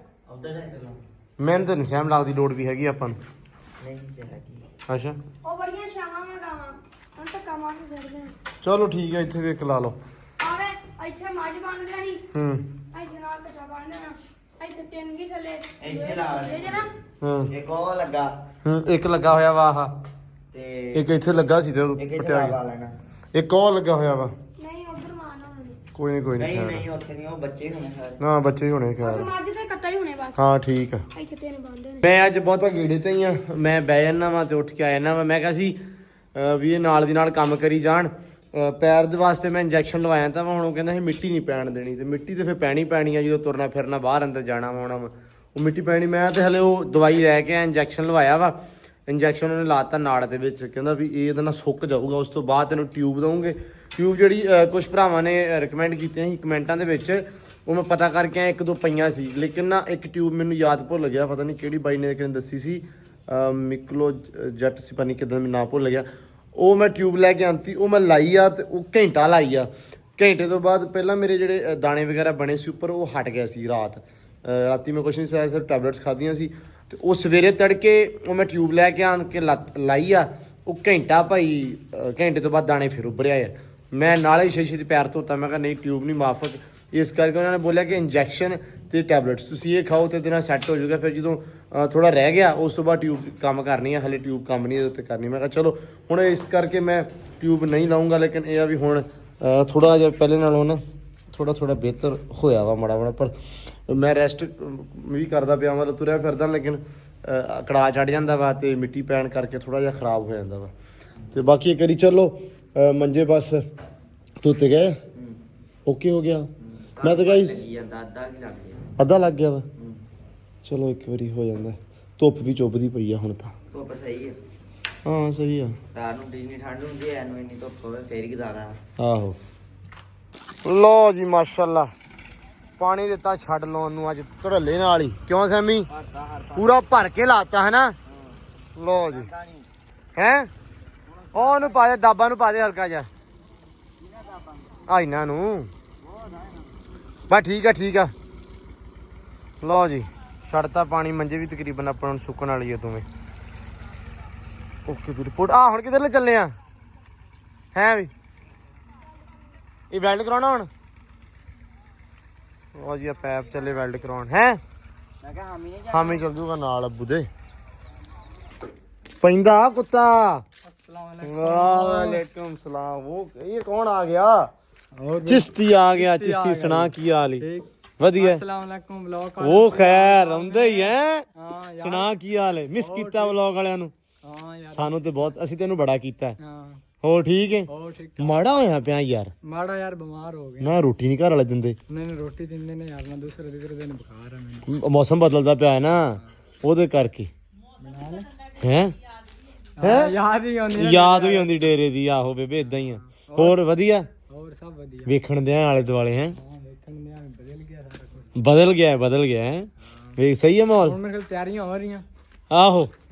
ਮੈਨੂੰ ਤਾਂ ਨਹੀਂ ਸਹਿਮ ਲੱਗਦੀ ਲੋੜ ਵੀ ਹੈਗੀ ਆਪਾਂ ਨੂੰ। ਨਹੀਂ ਚਾਹੀਦੀ ਅੱਛਾ ਉਹ ਬੜੀਆਂ ਸ਼ਾਮਾਂ ਮੈਂ ਗਾਵਾਂ ਹੁਣ ਟੱਕਾ ਮਾਰ ਕੇ ਛੱਡਦੇ ਚਲੋ ਠੀਕ ਹੈ, ਇੱਥੇ ਵੀ ਇੱਕ ਲਾ ਲਓ। ਆਵੇ ਇੱਥੇ ਮੱਝ ਬਣ ਗਿਆ ਨਹੀਂ ਹੂੰ ਇੱਥੇ ਨਾਲ ਕੱਚਾ ਬਣ ਜਾਣਾ, ਇੱਥੇ ਤਿੰਨ ਕੀ ਥੱਲੇ ਇੱਥੇ ਲਾ ਇਹ ਜਿਹੜਾ ਹੂੰ ਇੱਕ ਉਹ ਲੱਗਾ ਹੂੰ ਇੱਕ ਲੱਗਾ ਹੋਇਆ ਵਾ ਆਹ, ਤੇ ਇੱਕ ਇੱਥੇ ਲੱਗਾ ਸੀ ਤੇ ਉਹ ਇੱਕ ਇੱਥੇ ਪਟਿਆ ਲਾ ਗਿਆ। ਲੈਣਾ। ਇੱਕ ਉਹ ਲੱਗਾ ਹੋਇਆ ਵਾ, ਨਹੀਂ ਉਧਰ ਮਾਰਨਾ ਹੁਣ ਕੋਈ ਨਹੀਂ ਕੋਈ ਨਹੀਂ ਨਹੀਂ ਖੈਰ। ਨਹੀਂ ਉੱਥੇ ਨਹੀਂ, ਉਹ ਬੱਚੇ ਹੋਣੇ ਸਾਰੇ। ਹਾਂ ਬੱਚੇ ਹੀ ਹੋਣੇ ਉਹ ਖੈਰ। ਮੱਝ ਤੇ ਕੱਟਾ ਹੀ ਹੋਣੇ ਬਸ, ਹਾਂ ਠੀਕ ਆ। ਇੱਥੇ ਤਿੰਨ ਬੰਦੇ ਨੇ। ਮੈਂ ਅੱਜ ਬਹੁਤਾ ਗੇੜੇ ਤੇ ਹੀ ਆ, ਮੈਂ ਬਹਿ ਜਾਣਾ ਵਾ ਤੇ ਉੱਠ ਕੇ ਆ ਜਾਣਾ ਵਾ। ਮੈਂ ਕਿਹਾ ਸੀ ਵੀ ਇਹ ਨਾਲ ਦੀ ਨਾਲ ਕੰਮ ਕਰੀ ਜਾਣ। ਪੈਰ ਦੇ ਵਾਸਤੇ ਮੈਂ ਇੰਜੈਕਸ਼ਨ ਲਵਾਇਆ ਤਾਂ ਹੁਣ ਉਹ ਕਹਿੰਦਾ ਸੀ ਮਿੱਟੀ ਨਹੀਂ ਪੈਣ ਦੇਣੀ, ਤੇ ਮਿੱਟੀ ਤੇ ਫਿਰ ਪੈਣੀ ਆ ਜਦੋਂ ਤੁਰਨਾ ਫਿਰਨਾ ਬਾਹਰ ਅੰਦਰ ਜਾਣਾ ਵਾ, ਹੁਣ ਉਹ ਮਿੱਟੀ ਪੈਣੀ। ਮੈਂ ਤੇ ਹਲੇ ਉਹ ਦਵਾਈ ਲੈ ਕੇ ਇੰਜੈਕਸ਼ਨ ਲਵਾਇਆ ਵਾ। ਇੰਜੈਕਸ਼ਨ ਉਹਨੇ ਲਾਤਾ ਨਾੜ ਦੇ ਵਿੱਚ, ਕਹਿੰਦਾ ਵੀ ਇਹ ਇਹਦੇ ਨਾਲ ਸੁੱਕ ਜਾਊਗਾ, ਉਸ ਤੋਂ ਬਾਅਦ ਤੈਨੂੰ ਟਿਊਬ ਦਊਂਗੇ। ਟਿਊਬ ਜਿਹੜੀ ਕੁਝ ਭਰਾਵਾਂ ਨੇ ਰਿਕਮੈਂਡ ਕੀਤੀਆਂ ਸੀ ਕਮੈਂਟਾਂ ਦੇ ਵਿੱਚ, ਉਹ ਮੈਂ ਪਤਾ ਕਰਕੇ ਆਇਆ, ਇੱਕ ਦੋ ਪਈਆਂ ਸੀ, ਲੇਕਿਨ ਨਾ ਇੱਕ ਟਿਊਬ ਮੈਨੂੰ ਯਾਦ ਭੁੱਲ ਗਿਆ, ਪਤਾ ਨਹੀਂ ਕਿਹੜੀ ਬਾਈ ਨੇ ਦੱਸੀ ਸੀ, ਮਿਕਲੋ ਜੱਟ ਸੀ, ਪਤਾ ਨਹੀਂ ਕਿੱਦਾਂ ਮੈਨੂੰ ਨਾਂ ਭੁੱਲ ਗਿਆ। ਉਹ ਮੈਂ ਟਿਊਬ ਲੈ ਕੇ ਆਂਤੀ, ਉਹ ਮੈਂ ਲਾਈ ਆ ਤੇ ਉਹ ਘੰਟਾ ਲਾਈ ਆ। ਘੰਟੇ ਤੋਂ ਬਾਅਦ ਪਹਿਲਾਂ ਮੇਰੇ ਜਿਹੜੇ ਦਾਣੇ ਵਗੈਰਾ ਬਣੇ ਸੀ ਉੱਪਰ, ਉਹ ਹਟ ਗਿਆ ਸੀ। ਰਾਤੀ ਮੈਂ ਕੁਛ ਨਹੀਂ ਸਿਆ, ਸਿਰਫ ਟੈਬਲੇਟਸ ਖਾਧੀਆਂ ਸੀ। ਤੇ ਉਹ ਸਵੇਰੇ ਤੜਕੇ ਉਹ ਮੈਂ ਟਿਊਬ ਲੈ ਕੇ ਆਣ ਕੇ ਲਾਈ ਆ, ਉਹ ਘੰਟਾ ਭਾਈ, ਘੰਟੇ ਤੋਂ ਬਾਅਦ ਦਾਣੇ ਫਿਰ ਉੱਭਰਿਆ ਆ। ਮੈਂ ਨਾਲੇ ਹੀ ਛੇ ਪੈਰ ਧੋਤਾ, ਮੈਂ ਕਿਹਾ ਨਹੀਂ ਟਿਊਬ ਨਹੀਂ ਮਾਫਕ। ਇਸ ਕਰਕੇ ਉਹਨਾਂ ਨੇ ਬੋਲਿਆ ਕਿ ਇੰਜੈਕਸ਼ਨ ਤੇ ਟੈਬਲੇਟਸ ਤੁਸੀਂ ਇਹ ਖਾਓ ਤੇ ਇਹਦੇ ਨਾਲ ਸੈੱਟ ਹੋ ਜਾਊਗਾ। ਫਿਰ ਜਦੋਂ ਥੋੜਾ ਰਹਿ ਗਿਆ ਉਸ ਤੋਂ ਬਾਅਦ ਟਿਊਬ ਕੰਮ ਕਰਨੀ ਆ, ਹਲੇ ਟਿਊਬ ਕੰਮ ਨਹੀਂ ਇਹਦੇ ਉੱਤੇ ਕਰਨੀ। ਮੈਂ ਕਿਹਾ ਚਲੋ ਹੁਣ ਇਸ ਕਰਕੇ ਮੈਂ ਟਿਊਬ ਨਹੀਂ ਲਾਉਂਗਾ, ਲੇਕਿਨ ਇਹ ਆ ਵੀ ਹੁਣ ਥੋੜਾ ਜਿਹਾ ਪਹਿਲੇ ਨਾਲੋਂ ਨਾ ਥੋੜਾ ਬਿਹਤਰ ਹੋਇਆ ਵਾ ਮਾੜਾ। ਪਰ ਮੈਂ ਰੈਸਟ ਵੀ ਕਰਦਾ ਪਿਆ, ਮਤਲਬ ਤੁਰਿਆ ਫਿਰਦਾ, ਲੇਕਿਨ ਕੜਾਹ ਚੜ ਜਾਂਦਾ ਵਾ ਤੇ ਮਿੱਟੀ ਪੈਣ ਕਰਕੇ ਥੋੜਾ ਜਿਹਾ ਖਰਾਬ ਹੋ ਜਾਂਦਾ ਵਾ। ਤੇ ਬਾਕੀ ਇੱਕ ਵਾਰੀ ਚਲੋ ਮੰਜੇ ਬਸ ਧੋਤੇ ਗਏ, ਓਕੇ ਹੋ ਗਿਆ। ਮੈਂ ਤਾਂ ਗਾਈਸ ਅੱਧਾ ਲੱਗ ਗਿਆ ਵਾ, ਚਲੋ ਇੱਕ ਵਾਰੀ ਹੋ ਜਾਂਦਾ। ਧੁੱਪ ਵੀ ਚੁੱਭਦੀ ਪਈ ਆ ਹੁਣ ਤਾਂ। ਧੁੱਪ ਸਹੀ ਹੈ, ਹਾਂ ਸਹੀ ਆ। ਰਾਤ ਨੂੰ ਇੰਨੀ ਠੰਡ ਹੁੰਦੀ ਹੈ, ਐਨੂੰ ਇੰਨੀ ਧੁੱਪ ਹੋਵੇ ਫੇਰ ਹੀ ਗੁਜ਼ਾਰਾ। ਆਹੋ ਲੋ ਜੀ ਮਾਸ਼ਾਅੱਲਾ, ਪਾਣੀ ਦਿੱਤਾ ਛੱਡ ਲਾਉਣ ਨੂੰ ਅੱਜ ਧੜੱਲੇ ਨਾਲ ਹੀ। ਕਿਉਂ ਸੈਮੀ? ਪੂਰਾ ਭਰ ਕੇ ਲਾਤਾ ਹੈ ਨਾ। ਲੋ ਜੀ ਹੈ, ਉਹਨੂੰ ਪਾ ਦੇ, ਦਾਬਾ ਨੂੰ ਪਾ ਦੇ ਹਲਕਾ ਜਿਹਾ, ਆ ਇਹਨਾਂ ਨੂੰ ਬਸ। ਠੀਕ ਆ ਲੋ ਜੀ, ਛੱਡਤਾ ਪਾਣੀ। ਮੰਜੇ ਵੀ ਤਕਰੀਬਨ ਆਪਾਂ ਨੂੰ ਸੁੱਕਣ ਵਾਲੀ ਆ ਦੋਵੇਂ। ਓਕੇ ਦੀ ਰਿਪੋਰਟ। ਆ ਹੁਣ ਕਿੱਧਰ ਲੈ ਚੱਲੇ ਆ ਹੈ ਵੀ? ਇਹ ਵੈਲਡ ਕਰਾਉਣਾ ਹੁਣ? ਉਹ ਜੀ ਪੈਪ ਚੱਲੇ ਵੈਲਡ ਕਰਾਉਣ ਹੈ। ਮੈਂ ਕਿਹਾ ਹਾਮੀ ਚੱਲ ਜੂਗਾ ਨਾਲ ਅੱਬੂ ਦੇ। ਪੈਂਦਾ ਕੁੱਤਾ। ਵਾਲੇਕੁਮ ਸਲਾਮ। ਉਹ ਇਹ ਕੌਣ ਆ ਗਿਆ? ਚਿਸ਼ਤੀ ਆ ਗਿਆ। ਚਿਸ਼ਤੀ ਸੁਣਾ ਕੀ ਹਾਲ ਈ? ਵਧੀਆ। अस्सलामुअलैकुम व्लॉग ਉਹ ਖੈਰ ਆਉਂਦੇ ਹੀ ਐ। ਸੁਣਾ ਕੀ ਹਾਲ ਏ? ਮਿਸ ਕੀਤਾ ਵਲੌਗ ਵਾਲਿਆਂ ਨੂੰ। ਹਾਂ ਯਾਰ ਸਾਨੂੰ ਤੇ ਬਹੁਤ, ਅਸੀਂ ਤੈਨੂੰ ਬੜਾ ਕੀਤਾ। ਹਾਂ ਹੋਰ ਠੀਕ ਏ? ਹੋਰ ਠੀਕ ਮਾੜਾ ਹੋਇਆ ਪਿਆ ਯਾਰ। ਮਾੜਾ ਯਾਰ ਬਿਮਾਰ ਹੋ ਗਿਆ। ਨਾ ਰੋਟੀ ਨਹੀਂ ਘਰ ਵਾਲੇ ਦਿੰਦੇ। ਉਹਨਾਂ ਨੇ ਰੋਟੀ ਦਿੰਦੇ ਨੇ ਯਾਰ, ਨਾ ਦੂਸਰੇ ਦਿਨ ਬੁਖਾਰ ਆ ਮੈਨੂੰ। ਮੌਸਮ ਬਦਲਦਾ ਪਿਆ ਹੈ ਨਾ, ਉਹਦੇ ਕਰਕੇ ਹੈ। ਯਾਦ ਹੀ ਆਉਂਦੀ ਯਾਦ ਵੀ ਆਉਂਦੀ ਡੇਰੇ ਦੀ। ਆਹੋ ਬੇਬੇ ਇਦਾਂ ਹੀ ਆ। ਹੋਰ ਵਧੀਆ? ਹੋਰ ਸਭ ਵਧੀਆ। ਵੇਖਣ ਦੇ ਆਲੇ ਦੁਆਲੇ ਹੈ। ਹਾਂ ਵੇਖਣ ਦੇ ਆ ਬਦਲ ਗਿਆ ਸਾਰਾ ਕੁਝ। ਬਦਲ ਗਿਆ ਹੈ। ਵੇਖ ਸਹੀ ਹੈ ਮਾਹੌਲ। ਹੁਣ ਮੇਰੇ ਕੋਲ ਤਿਆਰੀਆਂ ਹੋ ਰਹੀਆਂ। ਆਹੋ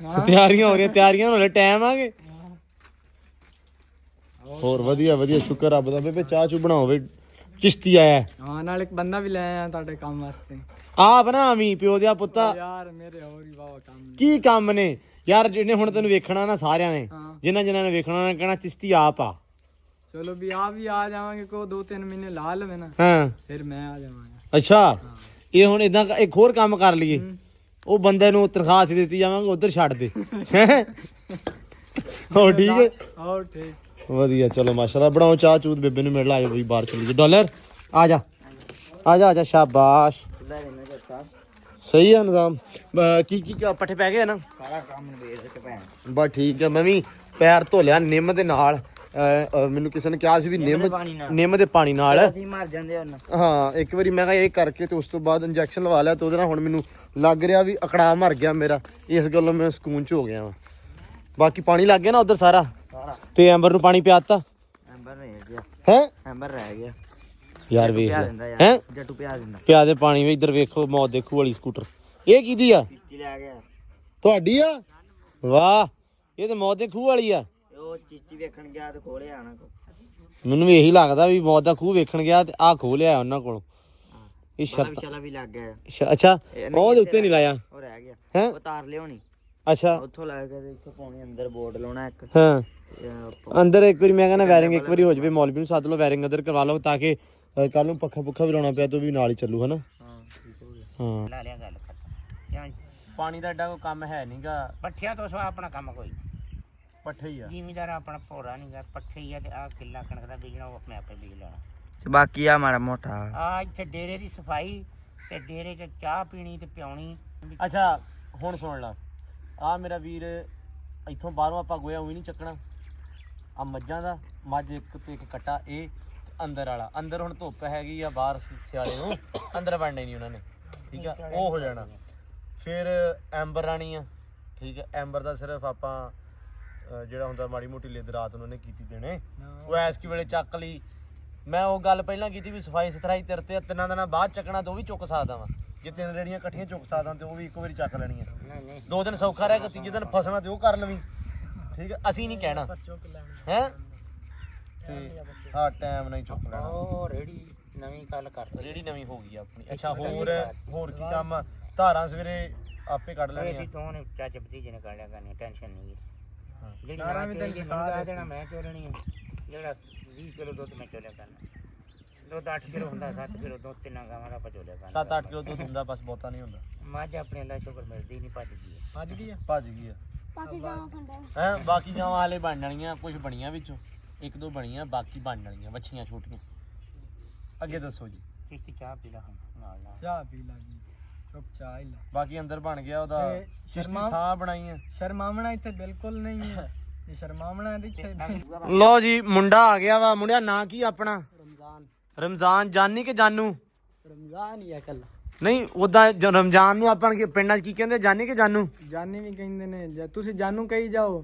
ਤਿਆਰੀਆਂ ਹੋ ਰਹੀਆਂ ਹੋਣ ਟਾਈਮ ਆ ਗਏ। ਹੋਰ ਵਧੀਆ ਸ਼ੁਕਰ ਰੱਬ ਦਾ। ਬੇਬੇ ਚਾਹ ਚੂ ਬਣਾਓ, ਚਿਸ਼ਤੀ ਆਇਆ। ਹਾਂ ਨਾਲ ਇੱਕ ਬੰਦਾ ਵੀ ਲੈ ਆਇਆ ਤੁਹਾਡੇ ਕੰਮ ਵਾਸਤੇ। ਆ ਬਣਾਵੀਂ ਪਿਓ ਦਿਆ ਪੁੱਤਾ। ਯਾਰ ਮੇਰੇ ਹੋਰ ਹੀ ਬਾਵਾ ਕੰਮ ਨੇ। ਕੀ ਕੰਮ ਨੇ ਯਾਰ? ਜਿਹਨੇ ਹੁਣ ਤੈਨੂੰ ਵੇਖਣਾ ਨਾ, ਸਾਰਿਆਂ ਨੇ ਜਿਨ੍ਹਾਂ ਨੇ ਵੇਖਣਾ ਉਹਨਾਂ ਨੇ ਕਹਿਣਾ ਚਿਸ਼ਤੀ ਆਪ ਆ। ਚਲੋ ਵੀ ਆ ਜਾਵਾਂਗੇ, ਕੋ 2-3 ਮਹੀਨੇ ਲਾ ਲਵੇ ਨਾ, ਹਾਂ ਫਿਰ ਮੈਂ ਆ ਜਾਵਾਂਗਾ। ਅੱਛਾ ਇਹ ਹੁਣ ਇਦਾਂ ਇੱਕ ਹੋਰ ਕੰਮ ਕਰ ਲਈਏ। ਉਹ ਬੰਦੇ ਨੂੰ ਤਨਖਾਹ ਅਸੀਂ ਦਿੱਤੀ ਜਾਵਾਂਗੇ, ਉਧਰ ਛੱਡ ਦੇ। ਹੋਰ ਠੀਕ ਹੈ? ਹੋਰ ਠੀਕ ਵਧੀਆ। ਚਲੋ ਮਾਸ਼ਾਅੱਲਾ ਬਣਾਓ ਚਾਹ ਚੂਤ, ਬੇਬੇ ਨੂੰ ਮਿਲ ਆਇਓ ਬਈ, ਬਾਹਰ ਚੱਲੀਏ। ਡਾਲਰ ਆ ਜਾ ਸ਼ਾਬਾਸ਼। ਸਹੀ ਆ ਨਿਜ਼ਾਮ। ਕੀ ਪੱਠੇ ਪੈ ਗਏ ਨਾ? ਸਾਰਾ ਕੰਮ ਨਵੇੜ ਕੇ ਭੈਣ। ਬਸ ਠੀਕ ਆ। ਮੈਂ ਵੀ ਪੈਰ ਧੋ ਲਿਆ ਨਿੰਮ ਦੇ ਨਾਲ। ਮੈਨੂੰ ਕਿਸੇ ਨੇ ਕਿਹਾ ਸੀ ਵੀ ਨਿੰਮ ਦੇ ਪਾਣੀ ਨਾਲ ਅਸੀਂ ਮਰ ਜਾਂਦੇ ਹੁਣ। ਹਾਂ ਇੱਕ ਵਾਰੀ ਮੈਂ ਕਿਹਾ ਇਹ ਕਰਕੇ ਤੇ ਉਸ ਤੋਂ ਬਾਅਦ ਇੰਜੈਕਸ਼ਨ ਲਵਾ ਲਿਆ, ਤੇ ਉਹਦੇ ਨਾਲ ਹੁਣ ਮੈਨੂੰ ਲੱਗ ਰਿਹਾ ਵੀ ਅਕੜਾ ਮਰ ਗਿਆ ਮੇਰਾ। ਇਸ ਗੱਲੋਂ ਮੈਂ ਸਕੂਨ ਚ ਹੋ ਗਿਆ ਵਾਂ। ਬਾਕੀ ਪਾਣੀ ਲੱਗ ਗਿਆ ਨਾ ਉਧਰ ਸਾਰਾ ਸਾਰਾ ਤੇ ਐਂਬਰ ਨੂੰ ਪਾਣੀ ਪਿਆਤਾ ਐਂਬਰ ਰਹਿ ਗਿਆ ਹੈ ਐਂਬਰ ਰਹਿ ਗਿਆ ਯਾਰ ਵੇਖ ਪਿਆ ਲੈ ਦਿੰਦਾ ਹੈ ਯਾਰ ਜੱਟੂ ਪਿਆ ਦਿੰਦਾ ਪਿਆ ਦੇ ਪਾਣੀ ਵੀ ਇੱਧਰ ਵੇਖੋ ਮੌਤ ਦੇਖੂ ਵਾਲੀ ਸਕੂਟਰ ਇਹ ਕਿਹਦੀ ਆ ਕਿਸ਼ਤੀ ਲੈ ਗਿਆ ਤੁਹਾਡੀ ਆ ਵਾਹ ਇਹ ਤੇ ਮੌਤ ਦੇ ਖੂਹ ਵਾਲੀ ਆ ਉਹ ਚਿਸ਼ਤੀ ਵੇਖਣ ਗਿਆ ਤੇ ਖੋਲਿਆ ਆਣਾ ਕੋ ਮੈਨੂੰ ਵੀ ਇਹੀ ਲੱਗਦਾ ਵੀ ਮੌਤ ਦਾ ਖੂਹ ਵੇਖਣ ਗਿਆ ਤੇ ਆਹ ਖੋਹ ਲਿਆ ਉਹਨਾਂ ਕੋਲੋਂ ਇਹ ਸ਼ਰਤ ਵਿਸ਼ਾਲਾ ਵੀ ਲੱਗ ਗਿਆ ਅੱਛਾ ਉਹਦੇ ਉੱਤੇ ਨਹੀਂ ਲਾਇਆ ਉਹ ਰਹਿ ਗਿਆ ਹੈ ਉਹ ਤਾਰ ਲਿਆਉਣੀ ਅੱਛਾ ਉੱਥੋਂ ਲੈ ਕੇ ਤੇ ਇੱਥੋਂ ਪਾਉਣੀ ਅੰਦਰ ਬੋਰਡ ਲਾਉਣਾ ਇੱਕ ਹਾਂ ਤੇ ਆਪਾਂ- ਅੰਦਰ ਇੱਕ ਵਾਰੀ ਮੈਂ ਕਹਿੰਦਾ ਵਾਇਰਿੰਗ ਇੱਕ ਵਾਰੀ ਹੋ ਜਾਵੇ ਮੌਲਵੀ ਨੂੰ ਸੱਦ ਲਓ ਵਾਇਰਿੰਗ ਅੰਦਰ ਕਰਵਾ ਲਓ ਤਾਂ ਕਿ ਕੱਲ ਨੂੰ ਪੱਖਾ ਪੁੱਖਾ ਵੀ ਲਾਉਣਾ ਪਿਆ ਤਾਂ ਵੀ ਨਾਲ ਹੀ ਚੱਲੂ ਹਨਾ ਹਾਂ ਠੀਕ ਹੋ ਗਿਆ ਹਾਂ ਲਾ ਲਿਆ ਗੱਲ ਖਤਮ ਪਾਣੀ ਦਾ ਐਡਾ ਕੋਈ ਕੰਮ ਹੈ ਨਹੀਂਗਾ ਪੱਠਿਆਂ ਤੋਂ ਸਵਾ ਆਪਣਾ ਕੰਮ ਕੋਈ ਪੱਠੇ ਹੀ ਆ ਜ਼ਿਮੀਦਾਰ ਆਪਣਾ ਭੋਰਾ ਨਹੀਂਗਾ ਪੱਠੇ ਹੀ ਆ ਤੇ ਆਹ ਕਿੱਲਾ ਕਣਕ ਦਾ ਬੀਜਣਾ ਉਹ ਆਪਣੇ ਆਪੇ ਬੀਜ ਲੈਣਾ ਤੇ ਬਾਕੀ ਆ ਮਾੜਾ ਮੋਟਾ ਆ ਇੱਥੇ ਡੇਰੇ ਦੀ ਸਫਾਈ ਤੇ ਡੇਰੇ 'ਚ ਚਾਹ ਪੀਣੀ ਤੇ ਪਿਆਉਣੀ ਅੱਛਾ ਹੁਣ ਸੁਣ ਲਾ ਆ ਮੇਰਾ ਵੀਰ ਇੱਥੋਂ ਬਾਹਰੋਂ ਆਪਾਂ ਗੋਇਆ ਉਹੀ ਨਹੀਂ ਚੱਕਣਾ ਆ ਮੱਝਾਂ ਦਾ ਮੱਝ ਇੱਕ ਤੇ ਇੱਕ ਕੱਟਾ ਇਹ ਤੇ ਅੰਦਰ ਵਾਲਾ ਅੰਦਰ ਹੁਣ ਧੁੱਪ ਹੈਗੀ ਆ ਬਾਹਰ ਸਿਆਲੇ ਨੂੰ ਅੰਦਰ ਵੜਨਾ ਨਹੀਂ ਉਹਨਾਂ ਨੇ ਠੀਕ ਆ ਉਹ ਹੋ ਜਾਣਾ ਫਿਰ ਐਂਬਰ ਰਾਣੀ ਆ ਠੀਕ ਹੈ ਐਂਬਰ ਦਾ ਸਿਰਫ ਆਪਾਂ ਜਿਹੜਾ ਹੁੰਦਾ ਮਾੜੀ ਮੋਟੀ ਲਿੱਦ ਰਾਤ ਨੂੰ ਉਹਨੇ ਕੀਤੀ ਦੇਣੇ ਉਹ ਐਸ ਕੀ ਵੇਲੇ ਚੱਕ ਲਈ ਮੈਂ ਉਹ ਗੱਲ ਪਹਿਲਾਂ ਕੀਤੀ ਵੀ ਸਫਾਈ ਸੁਥਰਾਈ ਤੇਰੇ ਤੇ ਤਿੰਨਾਂ ਦਿਨਾਂ ਬਾਅਦ ਚੱਕਣਾ ਤੇ ਉਹ ਵੀ ਚੁੱਕ ਸਕਦਾ ਵਾਂ ਜੇ ਤਿੰਨ ਰੇੜੀਆਂ ਇਕੱਠੀਆਂ ਚੁੱਕ ਸਕਦਾ ਤੇ ਉਹ ਵੀ ਇੱਕ ਵਾਰੀ ਚੱਕ ਲੈਣੀਆਂ 2 ਦਿਨ ਸੌਖਾ ਰਹਿ ਗਿਆ ਤੀਜੇ ਦਿਨ ਫਸਣਾ ਤੇ ਉਹ ਕਰ ਲਵੀਂ ਠੀਕ ਹੈ ਅਸੀਂ ਨਹੀਂ ਕਹਿਣਾ ਹੈ ਤੇ ਹਾਂ ਟਾਈਮ ਨਹੀਂ ਚੁੱਕ ਲੈਣਾ ਉਹ ਰੇੜੀ ਨਵੀਂ ਗੱਲ ਕਰਤੀ ਰੇੜੀ ਨਵੀਂ ਹੋ ਗਈ ਆਪਣੀ ਅੱਛਾ ਹੋਰ ਕੀ ਕੰਮ ਧਾਰਾਂ ਸਵੇਰੇ ਆਪੇ ਕੱਢ ਲੈਣੀਆਂ ਅਸੀਂ ਦੋਨੇ ਚਾਚੇ ਭਤੀਜੇ ਨੇ ਕਰ ਲਿਆ ਕਰਨੀ ਟੈਨਸ਼ਨ ਨਹੀਂ ਜਿਹੜੀ ਨਾਰਾ ਵੀ ਤੈਨੂੰ ਸਿਖਾ ਦੇਣਾ ਮੈਂ ਚੋਲਣੀ ਹੈ ਜਿਹੜਾ 20 ਕਿਲੋ ਦੁੱਧ ਮੈਂ ਚੋਲਿਆ ਕਰਨਾ ਦੁੱਧ 8 ਕਿਲੋ ਹੁੰਦਾ 7 ਕਿਲੋ ਦੁੱਧ ਤਿੰਨਾਂ ਗਾਵਾਂ ਦਾ ਪਚੋਲਿਆ ਕਰਨਾ 7-8 ਕਿਲੋ ਦੁੱਧ ਹੁੰਦਾ ਬਸ ਬਹੁਤਾ ਨਹੀਂ ਹੁੰਦਾ ਮੱਝ ਆਪਣੇ ਅੱਲਾ ਸ਼ੁਕਰ ਮਿਲਦੀ ਨਹੀਂ ਭੱਜ ਗਈ ਭੱਜ ਗਈ ਆ बाकी गाँव खंडा ਹੈ ਬਾਕੀ ਗਾਵਾਂ ਹਾਲੇ ਬਣ ਜਾਣੀਆਂ ਕੁਝ ਬਣੀਆਂ ਵਿੱਚੋਂ ਇੱਕ ਦੋ ਬਣੀਆਂ ਬਾਕੀ ਬਣ ਜਾਣੀਆਂ ਵੱਛੀਆਂ ਛੋਟੀਆਂ ਅੱਗੇ ਦੱਸੋ ਜੀ ਕਿਸ਼ਤੀ ਚਾਹ ਪੀ ਲਾ ਹੁਣ ਨਾਲ ਨਾਲ ਚਾਹ ਪੀ ਲਾਗੀ ਚੁੱਪ ਚਾਹ ਹੀ ਲਾ ਬਾਕੀ ਅੰਦਰ ਬਣ ਗਿਆ ਉਹਦਾ ਤੇ ਕਿਸ਼ਤੀ ਸ਼ਰਮਾ- ਥਾਂ ਬਣਾਈ ਆ ਸ਼ਰਮਾਵਣਾ ਇੱਥੇ ਬਿਲਕੁਲ ਨਹੀਂ ਹੈ ਇਹ ਸ਼ਰਮਾਵਣਾ ਦੇ ਇੱਥੇ ਲੋ ਜੀ ਮੁੰਡਾ ਆ ਗਿਆ ਵਾ ਮੁੰਡਿਆ ਨਾਂ ਕੀ ਆਪਣਾ ਰਮਜ਼ਾਨ ਰਮਜ਼ਾਨ ਜਾਨੀ ਕਿ ਜਾਨੂ ਰਮਜ਼ਾਨ ਹੀ ਆ ਕੱਲਾ ਨਹੀਂ ਉਦਾਂ ਰਮਜ਼ਾਨ ਨੂੰ ਆਪਾਂ ਪਿੰਡਾਂ 'ਚ ਕੀ ਕਹਿੰਦੇ ਜਾਨੀ ਕਿ ਜਾਨੂ ਜਾਨੀ ਵੀ ਕਹਿੰਦੇ ਨੇ ਜੇ ਤੁਸੀਂ ਜਾਨੂ ਕਹੀ ਜਾਓ